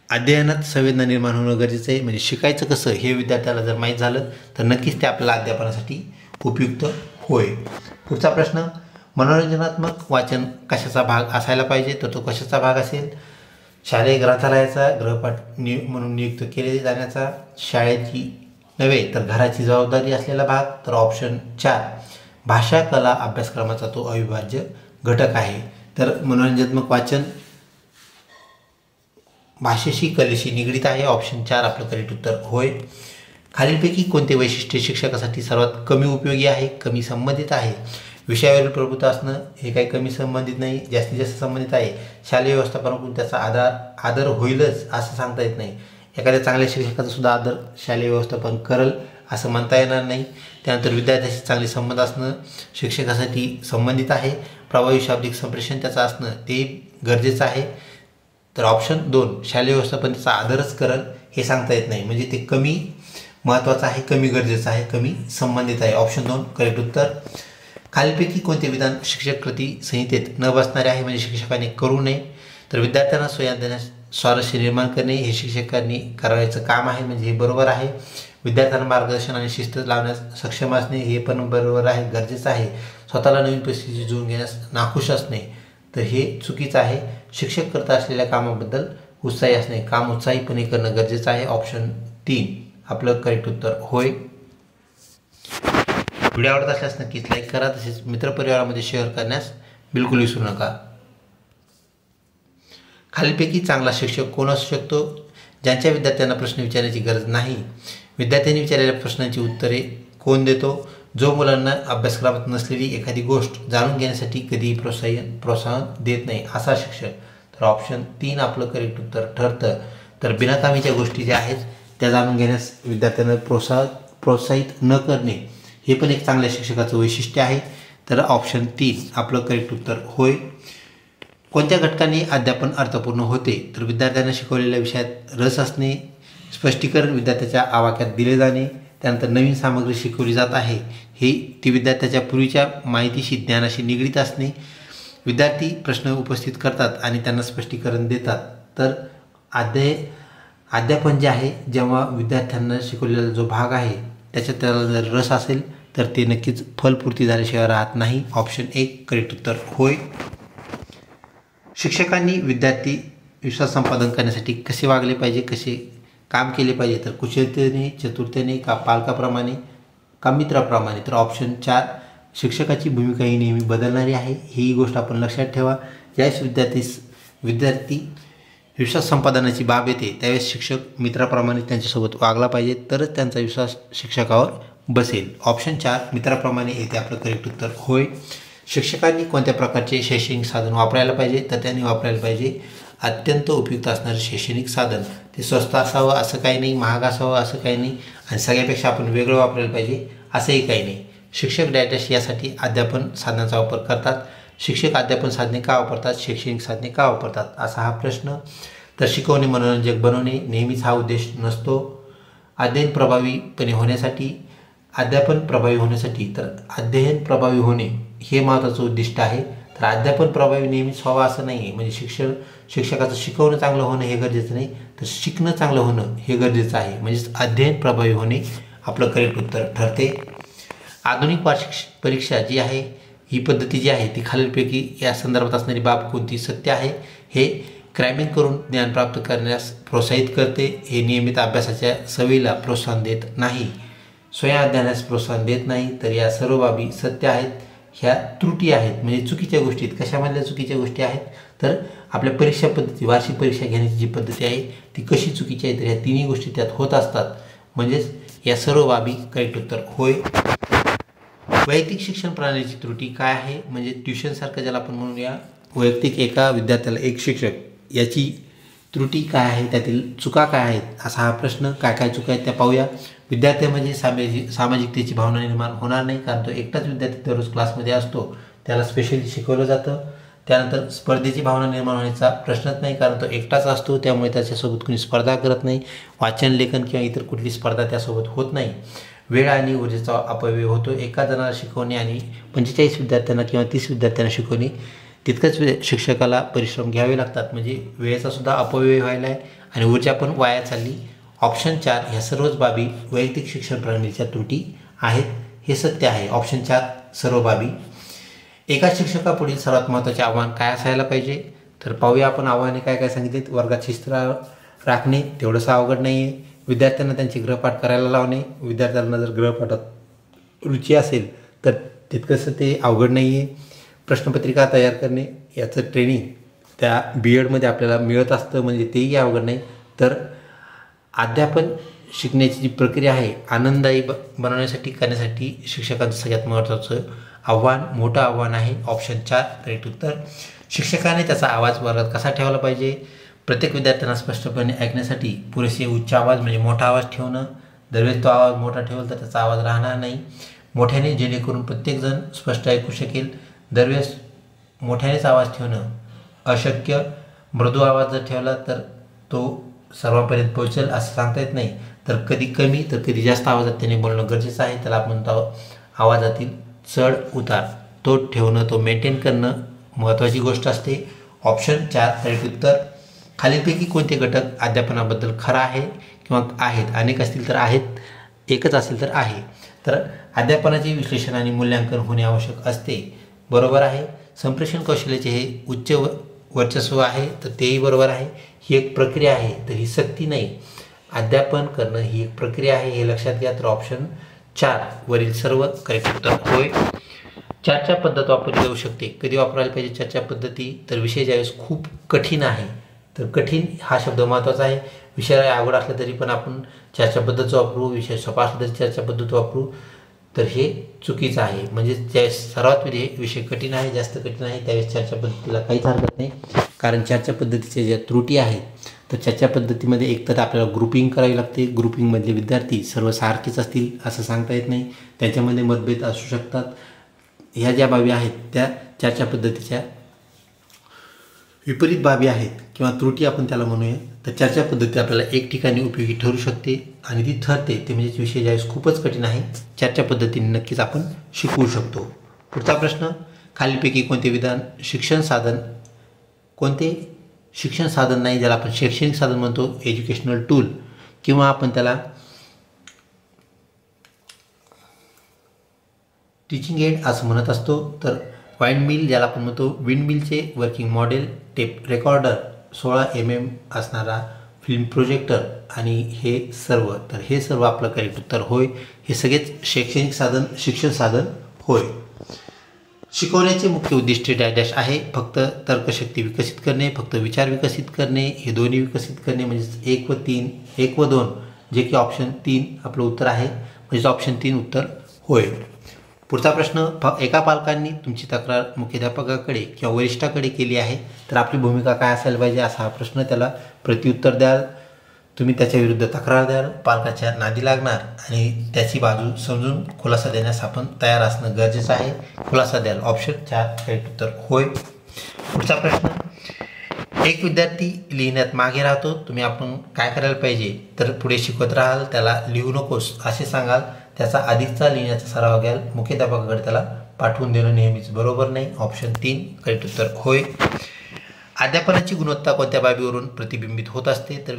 अध्ययनात संवेदना निर्माण होणं गरजेचं आहे, म्हणजे शिकायचं कसं हे विद्यार्थ्याला जर माहीत झालं तर नक्कीच ते आपल्याला अध्यापनासाठी उपयुक्त होय. पुढचा प्रश्न, मनोरंजनात्मक वाचन कशाचा भाग असायला पाहिजे? तर तो कशाचा भाग असेल? शालेय ग्रंथालयाचा गृहपाठ म्हणून नियुक्त केले जाण्याचा, शाळेची नव्हे तर घराची जबाबदारी असलेला भाग. तर ऑप्शन 4 भाषा कला अभ्यासक्रमाचा तो अविभाज्य घटक आहे. तर मनोरंजनात्मक वाचन भाषेशी कलेशी निगडीत आहे. ऑप्शन 4 आपलं करेक्ट उत्तर होय. खालीलपैकी कोणते वैशिष्ट्य शिक्षकासाठी सर्वात कमी उपयोगी आहे, कमी संबंधित आहे? विषयावरील प्रभुत्व असणं हे काही कमी संबंधित नाही, जास्तीत जास्त संबंधित आहे. शालेय व्यवस्थापनाकडून त्याचा आदर होईलच असं सांगता येत नाही. एखाद्या चांगल्या शिक्षकाचा सुद्धा आदर शालेय व्यवस्थापन करल असं म्हणता येणार नाही. त्यानंतर विद्यार्थ्याशी चांगले संबंध असणं शिक्षकासाठी संबंधित आहे. प्रभावी शाब्दिक संप्रेषण त्याचं असणं ते गरजेचं आहे. तर ऑप्शन 2 शालेय व्यवस्थापन त्याचा आदरच करल हे सांगता येत नाही, म्हणजे ते कमी महत्त्वाचं आहे, कमी गरजेचं आहे, कमी संबंधित आहे. ऑप्शन 2 करेक्ट उत्तर. खालीलपैकी कोणते विधान शिक्षक कृती संहितेत न बसणारे आहे, म्हणजे शिक्षकाने करू नये? तर विद्यार्थ्यांना स्वयं देण्यास स्वारस्य निर्माण करणे हे शिक्षकांनी करायचं काम आहे, म्हणजे हे बरोबर आहे. विद्यार्थ्यांना मार्गदर्शन आणि शिस्त लावण्यास सक्षम असणे हे पण बरोबर आहे, गरजेचं आहे. स्वतःला नवीन परिस्थिती जुळवून घेण्यास नाखुश असणे तर हे चुकीचं आहे. शिक्षक करत असलेल्या कामाबद्दल उत्साही असणे, काम उत्साहीपणे करणं गरजेचं आहे. ऑप्शन 3 आपलं करेक्ट उत्तर होय. व्हिडिओ आवडत असल्यास नक्कीच लाईक करा, तसेच मित्रपरिवारामध्ये शेअर करण्यास बिलकुल विसरू नका. खालीलपैकी चांगला शिक्षक कोण असू शकतो? ज्यांच्या विद्यार्थ्यांना प्रश्न विचारण्याची गरज नाही. विद्यार्थ्यांनी विचारलेल्या प्रश्नांची उत्तरे कोण देतो? जो मुलांना अभ्यासक्रमात नसलेली एखादी गोष्ट जाणून घेण्यासाठी कधीही प्रोत्साहन देत नाही असा शिक्षक. तर ऑप्शन 3 आपलं करेक्ट उत्तर ठरतं. तर बिनकामीच्या गोष्टी ज्या आहेत त्या जाणून घेण्यास विद्यार्थ्यांना प्रोत्साहित न करणे हे पण एक चांगल्या शिक्षकाचं वैशिष्ट्य आहे. तर ऑप्शन 3 आपलं करेक्ट उत्तर होय. कोणत्या घटकांनी अध्यापन अर्थपूर्ण होते? तर विद्यार्थ्यांना शिकवलेल्या विषयात रस असणे, स्पष्टीकरण विद्यार्थ्याच्या आवाक्यात दिले जाणे, त्यानंतर नवीन सामग्री शिकवली जात आहे हे ती विद्यार्थ्याच्या पूर्वीच्या माहितीशी ज्ञानाशी निगडीत असणे, विद्यार्थी प्रश्न उपस्थित करतात आणि त्यांना स्पष्टीकरण देतात. तर अध्यापन जे आहे जेव्हा विद्यार्थ्यांना शिकवलेला जो भाग आहे त्याच्यात त्याला जर रस असेल तर ते नक्कीच फलपूर्ती झाल्याशिवाय राहत नाही. ऑप्शन 1 करेक्ट उत्तर होय. शिक्षकांनी विद्यार्थी विश्वास संपादन करण्यासाठी कसे वागले पाहिजे, कसे काम केले पाहिजे? तर कुशलतेने, चतुरतेने, का पालकाप्रमाणे, का मित्राप्रमाणे? तर ऑप्शन 4 शिक्षकाची भूमिका ही नेहमी बदलणारी आहे ही गोष्ट आपण लक्षात ठेवा. ज्यावेळेस विद्यार्थी विश्वास संपादनाची बाब येते त्यावेळेस शिक्षक मित्राप्रमाणे त्यांच्यासोबत वागला पाहिजे, तरच त्यांचा विश्वास शिक्षकावर बसेल. ऑप्शन 4 मित्राप्रमाणे येते आपलं करेक्ट उत्तर होय. शिक्षकांनी कोणत्या प्रकारचे शैक्षणिक साधन वापरायला पाहिजे? तर त्यांनी वापरायला पाहिजे अत्यंत उपयुक्त असणारं शैक्षणिक साधन. ते स्वस्त असावं असं काही नाही, महाग असावं असं काही नाही, आणि सगळ्यापेक्षा आपण वेगळं वापरायला पाहिजे असंही काही नाही. शिक्षक डायटॅश यासाठी अध्यापन साधनांचा वापर करतात. शिक्षक अध्यापन साधने का वापरतात? शैक्षणिक साधने का वापरतात असा हा प्रश्न. तर शिकवणे मनोरंजक बनवणे नेहमीच हा उद्देश नसतो. अध्ययन प्रभावीपणे होण्यासाठी, अध्यापन प्रभावी होण्यासाठी, तर अध्ययन प्रभावी होणे हे महत्त्वाचं उद्दिष्ट आहे. तर अध्यापन प्रभावी नेहमीच व्हावं असं नाही आहे, म्हणजे शिक्षकाचं शिकवणं चांगलं होणं हे गरजेचं नाही, तर शिकणं चांगलं होणं हे गरजेचं आहे. म्हणजेच अध्ययन प्रभावी होणे आपलं करेक्ट उत्तर ठरते. आधुनिक वार्षिक परीक्षा जी आहे ही पद्धती जी आहे ती खालीलपैकी या संदर्भात असणारी बाब कोणती सत्य आहे? हे क्रॅमिंग करून ज्ञान प्राप्त करण्यास प्रोत्साहित करते, हे नियमित अभ्यासाच्या सवयीला प्रोत्साहन देत नाही, स्वयं अध्ययनास प्रोत्साहन देत नाही. तर या सर्व बाबी सत्य आहेत, ह्या त्रुटी आहेत, म्हणजे चुकीच्या गोष्टी आहेत. कशामधल्या चुकीच्या गोष्टी आहेत? तर आपल्या परीक्षा पद्धती, वार्षिक परीक्षा घेण्याची जी पद्धती आहे ती कशी चुकीची आहे? तर ह्या तिन्ही गोष्टी त्यात होत असतात, म्हणजेच या सर्व बाबी करेक्ट उत्तर होय. वैयक्तिक शिक्षण प्रणालीची त्रुटी काय आहे? म्हणजे ट्युशनसारखं ज्याला आपण म्हणूया, वैयक्तिक एका विद्यार्थ्याला एक शिक्षक याची त्रुटी काय आहे, त्यातील चुका काय आहेत असा हा प्रश्न. काय काय चुका आहेत त्या पाहूया. विद्यार्थ्यामध्ये सामाजिकतेची भावना निर्माण होणार नाही, कारण तो एकटाच विद्यार्थी दररोज क्लासमध्ये असतो, त्याला स्पेशली शिकवलं जातं. त्यानंतर स्पर्धेची भावना निर्माण होण्याचा प्रश्नच नाही, कारण तो एकटाच असतो, त्यामुळे त्याच्यासोबत कोणी स्पर्धा करत नाही. वाचन, लेखन किंवा इतर कुठली स्पर्धा त्यासोबत होत नाही. वेळ आणि ऊर्जेचा अपव्यय होतो. एका जणाला शिकवणे आणि 45 विद्यार्थ्यांना किंवा 30 विद्यार्थ्यांना शिकवणे तितकंच शिक्षकाला परिश्रम घ्यावे लागतात, म्हणजे वेळेचा सुद्धा अपव्यय व्हायला आहे आणि ऊर्जा पण वाया चालली. ऑप्शन 4 ह्या सर्वच बाबी वैयक्तिक शिक्षण प्रणालीच्या त्रुटी आहेत, हे सत्य आहे. ऑप्शन 4 सर्व बाबी. एका शिक्षकापुढील सर्वात महत्त्वाचे आव्हान काय असायला पाहिजे? तर पाहूया आपण आव्हाने काय काय सांगितलेत. वर्गात शिस्त राखणे तेवढंसं अवघड नाही आहे. विद्यार्थ्यांना त्यांचे गृहपाठ करायला लावणे, विद्यार्थ्यांना जर गृहपाठात रुची असेल तर तितकंसं ते अवघड नाही आहे. प्रश्नपत्रिका तयार करणे याचं ट्रेनिंग त्या BEdमध्ये आपल्याला मिळत असतं, म्हणजे तेही अवघड नाही. तर अध्यापन शिकण्याची जी प्रक्रिया आहे आनंददायी बनवण्यासाठी करण्यासाठी शिक्षकांचं सगळ्यात महत्त्वाचं मोठं आव्हान आहे ऑप्शन 4 करेक्ट उत्तर. शिक्षकाने त्याचा आवाज वर्गात कसा ठेवला पाहिजे. प्रत्येक विद्यार्थ्यांना स्पष्टपणे ऐकण्यासाठी पुरेसे उच्च आवाज म्हणजे मोठा आवाज ठेवणं. दरवेळेस तो आवाज मोठा ठेवला तर त्याचा आवाज राहणार नाही. मोठ्याने जेणेकरून प्रत्येकजण स्पष्ट ऐकू शकेल. दरवेळेस मोठ्यानेच आवाज ठेवणं अशक्य. मृदू आवाज जर ठेवला तर तो सर्वांपर्यंत पोहोचेल असं सांगता येत नाही. तर कधी कमी तर कधी जास्त आवाजात त्याने बोलणं गरजेचं आहे. त्याला आपण म्हणतो आवाजातील चढ उतार तो ठेवणं तो मेंटेन करणं महत्त्वाची गोष्ट असते. ऑप्शन 4 करेक्ट उत्तर. खालीलपैकी कोणते घटक अध्यापनाबद्दल खरं आहे किंवा आहेत. अनेक असतील तर आहेत, एकच असेल तर आहे. तर अध्यापनाचे विश्लेषण आणि मूल्यांकन होणे आवश्यक असते, बरोबर आहे. संप्रेषण कौशल्याचे हे उच्च वर्चस्व आहे तर तेही बरोबर आहे. ही एक प्रक्रिया आहे तर ही सक्ती नाही. अध्यापन करणं ही एक प्रक्रिया आहे हे लक्षात घ्या. तर ऑप्शन 4 वरील सर्व करेक्ट उत्तर होय. चर्चा पद्धत वापरली जाऊ शकते. कधी वापरायला पाहिजे चर्चा पद्धती. तर विषय ज्यावेळेस खूप कठीण आहे तर कठीण हा शब्द महत्त्वाचा आहे. विषय अवघड असला तरी पण आपण चर्चा पद्धत वापरू. विषय सोपा असला तरी चर्चा पद्धत वापरू तर हे चुकीचं आहे. म्हणजे ज्यावेळेस सर्वात विषय कठीण आहे जास्त कठीण आहे त्यावेळेस चर्चा पद्धतीला काहीच हरकत नाही. कारण चर्चा पद्धतीच्या ज्या त्रुटी आहेत तर चर्चा पद्धतीमध्ये एकतर आपल्याला ग्रुपिंग करावी लागते. ग्रुपिंगमधले विद्यार्थी सर्व सारखेच असतील असं सांगता येत नाही. त्यांच्यामध्ये मतभेद असू शकतात. ह्या ज्या बाबी आहेत त्या चर्चा पद्धतीच्या विपरीत बाबी आहेत किंवा त्रुटी आपण त्याला म्हणूया. तर चर्चा पद्धती आपल्याला एक ठिकाणी उपयोगी ठरू शकते आणि ती ठरते ते म्हणजे विषय ज्यावेळेस खूपच कठीण आहे चर्चा पद्धतीने नक्कीच आपण शिकवू शकतो. पुढचा प्रश्न. खालीलपैकी कोणते विधान शिक्षण साधन नाही ज्याला आपण शैक्षणिक साधन म्हणतो एज्युकेशनल टूल किंवा आपण त्याला टीचिंग एड असं म्हणत असतो. तर वाईंड मिल ज्याला आपण म्हणतो विंड मिलचे working model, tape recorder, 16 mm असणारा फिल्म प्रोजेक्टर आणि हे सर्व आपलं करेक्ट उत्तर होय. हे सगळेच शैक्षणिक साधन शिक्षण साधन होय. शिकवण्याचे मुख्य उद्दिष्ट डॅश आहे. फक्त तर्कशक्ती विकसित करणे, फक्त विचार विकसित करणे, हे दोन्ही विकसित करणे म्हणजे 1 व 2 जे की ऑप्शन 3 आपलं उत्तर आहे. म्हणजे ऑप्शन 3 उत्तर होय. पुढचा प्रश्न. एका पालकांनी तुमची तक्रार मुख्याध्यापकाकडे किंवा वरिष्ठाकडे केली आहे तर आपली भूमिका काय असायला पाहिजे असा हा प्रश्न. त्याला प्रत्युत्तर द्याल, तुम्ही त्याच्या विरुद्ध तक्रार द्याल, पालकाच्या नादी लागणार आणि त्याची बाजू समजून खुलासा देण्यास आपण तयार असणं गरजेचं आहे. खुलासा द्याल. ऑप्शन 4 करेक्ट उत्तर होय. पुढचा प्रश्न. एक विद्यार्थी लिहिण्यात मागे राहतो, आपण काय करायला पाहिजे. तर पुढे शिकवत राहाल, त्याला लिहू नकोस असे सांगाल, त्याचा अधिकचा लिहिण्याचा सराव घ्याल, मुख्याध्यापकाकडे त्याला पाठवून देणं नेहमीच बरोबर नाही. ऑप्शन 3 करेक्ट उत्तर होय. अध्यापनाची गुणवत्ता कोणत्या बाबीवरून प्रतिबिंबित होत असते. तर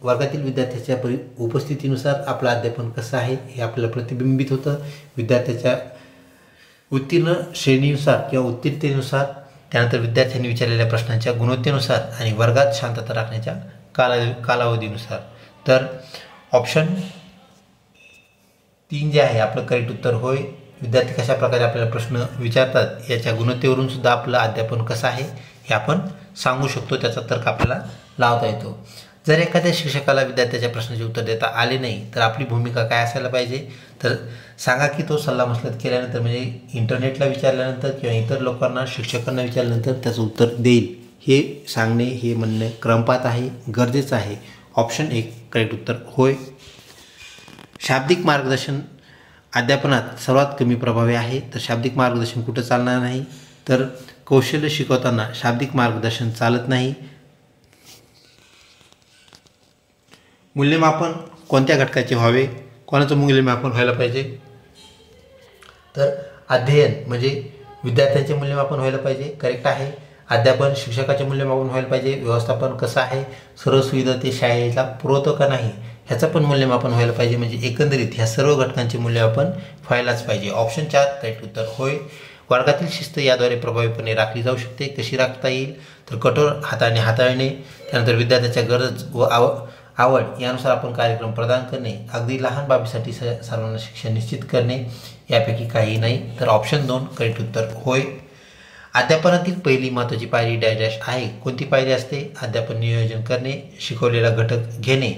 वर्गातील विद्यार्थ्याच्या उपस्थितीनुसार आपलं अध्यापन कसं आहे हे आपल्याला प्रतिबिंबित होतं. विद्यार्थ्याच्या उत्तीर्ण श्रेणीनुसार किंवा उत्तीर्णतेनुसार, त्यानंतर विद्यार्थ्यांनी विचारलेल्या प्रश्नांच्या गुणवत्तेनुसार आणि वर्गात शांतता राखण्याच्या कालावधीनुसार. तर ऑप्शन 3 जे आहे आपलं करेक्ट उत्तर होय. विद्यार्थी कशा प्रकारे आपल्याला प्रश्न विचारतात याच्या गुणवत्तेवरून सुद्धा आपलं अध्यापन कसं आहे हे आपण सांगू शकतो. त्याचा तर्क आपल्याला लावता येतो. जर एखाद्या शिक्षकाला विद्यार्थ्याच्या प्रश्नाचे उत्तर देता आले नाही तर आपली भूमिका काय असायला पाहिजे. तर सांगा की तो सल्लामसलत केल्यानंतर म्हणजे इंटरनेटला विचारल्यानंतर किंवा इतर लोकांना शिक्षकांना विचारल्यानंतर त्याचं उत्तर देईल हे सांगणे हे म्हणणे क्रमपात आहे, गरजेचं आहे. ऑप्शन 1 करेक्ट उत्तर होय. शाब्दिक मार्गदर्शन अध्यापनात सर्वात कमी प्रभावी आहे. तर शाब्दिक मार्गदर्शन कुठं चालणार नाही. तर कौशल्य शिकवताना शाब्दिक मार्गदर्शन चालत नाही. मूल्यमापन कोणत्या घटकाचे व्हावे, कोणाचं मूल्यमापन व्हायला पाहिजे. तर अध्ययन म्हणजे विद्यार्थ्यांचे मूल्यमापन व्हायला पाहिजे, करेक्ट आहे. अध्यापन शिक्षकाचे मूल्यमापन व्हायला पाहिजे. व्यवस्थापन कसं आहे, सर्व सुविधा ते शाळेला पुरवतो का नाही ह्याचं पण मूल्यमापन व्हायला पाहिजे. म्हणजे एकंदरीत ह्या सर्व घटकांचे मूल्यमापन व्हायलाच पाहिजे. ऑप्शन 4 करेक्ट उत्तर होय. वर्गातील शिस्त याद्वारे प्रभावीपणे राखली जाऊ शकते. कशी राखता येईल. तर कठोर हाताने हाताळणे, त्यानंतर विद्यार्थ्याच्या गरज व आवड यानुसार आपण कार्यक्रम प्रदान करणे, अगदी लहान बाबीसाठी सर्वांना शिक्षण निश्चित करणे, यापैकी काही नाही. तर ऑप्शन 2 करेक्ट उत्तर होय. अध्यापनातील पहिली महत्त्वाची पायरी डॅश डॅश आहे. कोणती पायरी असते? अध्यापन नियोजन करणे, शिकवलेला घटक घेणे,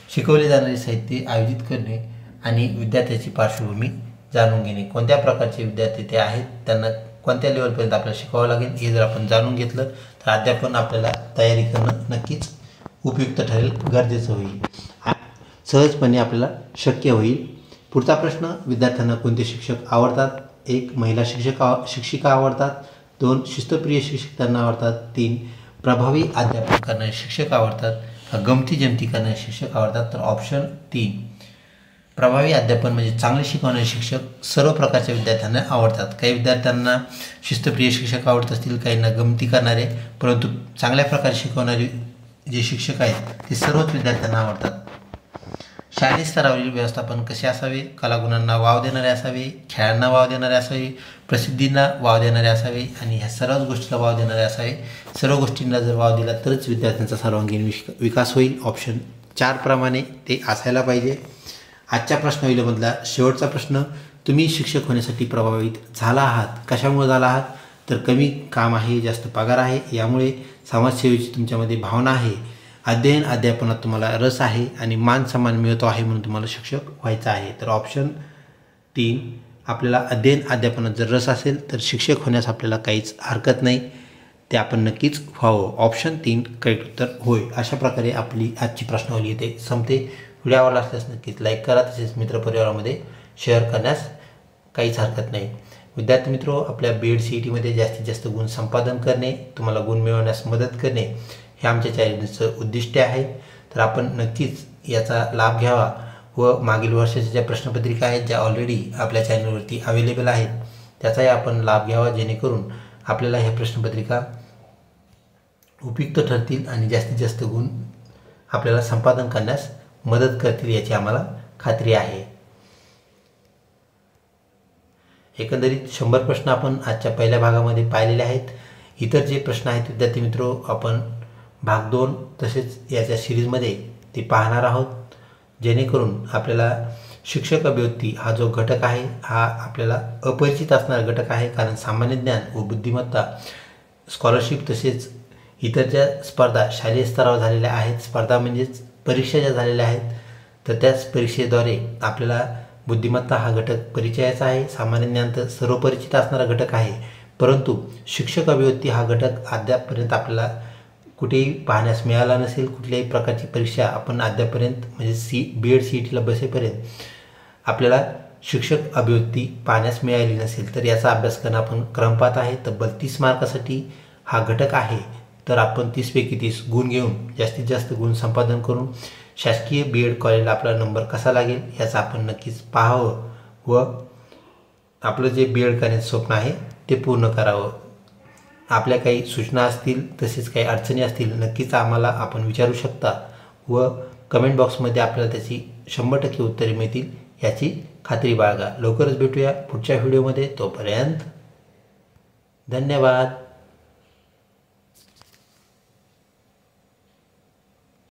शिकवले जाणारे साहित्य आयोजित करणे आणि विद्यार्थ्याची पार्श्वभूमी जाणून घेणे. कोणत्या प्रकारचे विद्यार्थी ते आहेत, त्यांना कोणत्या लेवलपर्यंत आपल्याला शिकावं लागेल हे जर आपण जाणून घेतलं तर अध्यापन आपल्याला तयारी करणं नक्कीच उपयुक्त ठरेल, गरजेचं होईल, सहजपणे आपल्याला शक्य होईल. पुढचा प्रश्न, विद्यार्थ्यांना कोणते शिक्षक आवडतात? 1. महिला शिक्षिका आवडतात. 2. शिस्तप्रिय शिक्षक त्यांना आवडतात. 3. प्रभावी अध्यापन करणारे शिक्षक आवडतात. गमती जमती करणारे शिक्षक आवडतात. तर ऑप्शन 3 प्रभावी अध्यापन म्हणजे चांगले शिकवणारे शिक्षक सर्व प्रकारच्या विद्यार्थ्यांना आवडतात. काही विद्यार्थ्यांना शिस्तप्रिय शिक्षक आवडत असतील, काहींना गमती करणारे, परंतु चांगल्या प्रकारे शिकवणारे जे शिक्षक आहेत ते सर्वच विद्यार्थ्यांना आवडतात. शालेय स्तरावरील व्यवस्थापन कसे असावे? कलागुणांना वाव देणारे असावे, खेळांना वाव देणारे असावे, प्रसिद्धींना वाव देणारे असावे आणि ह्या सर्वच गोष्टीला वाव देणारे असावे. सर्व गोष्टींना जर वाव दिला तरच विद्यार्थ्यांचा सर्वांगीण विकास होईल. ऑप्शन 4 प्रमाणे ते असायला पाहिजे. आजच्या प्रश्नावलीमधला शेवटचा प्रश्न, तुम्ही शिक्षक होण्यासाठी प्रभावित झाला आहात. कशामुळे झाला आहात? तर कमी काम आहे, जास्त पगार आहे, यामुळे समाजसेवेची तुमच्यामध्ये भावना आहे, अध्ययन अध्यापनात तुम्हाला रस आहे आणि मान सन्मान मिळतो आहे म्हणून तुम्हाला शिक्षक व्हायचं आहे. तर ऑप्शन 3 आपल्याला अध्ययन अध्यापनात जर रस असेल तर शिक्षक होण्यास आपल्याला काहीच हरकत नाही, ते आपण नक्कीच व्हावं. ऑप्शन 3 करेक्ट उत्तर होय. अशा प्रकारे आपली आजची प्रश्नावली येते संपते. व्हिडिओ आवडला असल्यास नक्कीच लाईक करा, तसेच मित्रपरिवारामध्ये शेअर करण्यास काहीच हरकत नाही. विद्यार्थी मित्रो, आपल्या BEd CETमध्ये जास्तीत जास्त गुण संपादन करणे, तुम्हाला गुण मिळवण्यास मदत करणे हे आमच्या चॅनलचं उद्दिष्ट आहे. तर आपण नक्कीच याचा लाभ घ्यावा व मागील वर्षाच्या ज्या प्रश्नपत्रिका आहेत ज्या ऑलरेडी आपल्या चॅनलवरती अवेलेबल आहेत त्याचाही आपण लाभ घ्यावा, जेणेकरून आपल्याला ह्या प्रश्नपत्रिका उपयुक्त ठरतील आणि जास्तीत जास्त गुण आपल्याला संपादन करण्यास मदत करतील याची आम्हाला खात्री आहे. एकंदरीत 100 प्रश्न आपण आजच्या पहिल्या भागामध्ये पाहिलेले आहेत. इतर जे प्रश्न आहेत विद्यार्थी मित्रो आपण भाग 2 तसेच याच्या सिरीजमध्ये ते पाहणार आहोत, जेणेकरून आपल्याला शिक्षक अभिव्यक्ती हा जो घटक आहे हा आपल्याला अपरिचित असणारा घटक आहे. कारण सामान्य ज्ञान व बुद्धिमत्ता, स्कॉलरशिप तसेच इतर ज्या स्पर्धा शालेय स्तरावर झालेल्या आहेत, स्पर्धा म्हणजेच परीक्षा ज्या झालेल्या आहेत, तर त्याच परीक्षेद्वारे आपल्याला बुद्धिमत्ता हा घटक परिचयाचा आहे. सामान्य ज्ञान तर सर्व परिचित असणारा घटक आहे, परंतु शिक्षक अभिव्यक्ती हा घटक अद्यापपर्यंत आपल्याला कुठेही पाहण्यास मिळाला नसेल. कुठल्याही प्रकारची परीक्षा आपण अद्यापर्यंत म्हणजे BEd CETला बसेपर्यंत आपल्याला शिक्षक अभिव्यक्ती पाहण्यास मिळाली नसेल. तर याचा अभ्यास करणं आपण क्रमपात आहे. तब्बल 30 मार्कासाठी हा घटक आहे. तर आपण 30पैकी 30 गुण घेऊन जास्तीत जास्त गुण संपादन करून शासकीय BEd कॉलेजला आपला नंबर कसा लागेल याचं आपण नक्कीच पाहावं व आपलं जे BEd करण्याचं स्वप्न आहे ते पूर्ण करावं. आपल्या काही सूचना असतील तसेच काही अडचणी असतील नक्कीच आम्हाला आपण विचारू शकता व कमेंट बॉक्समध्ये आपल्याला त्याची 100% उत्तरे मिळतील याची खात्री बाळगा. लवकरच भेटूया पुढच्या व्हिडिओमध्ये. तोपर्यंत धन्यवाद.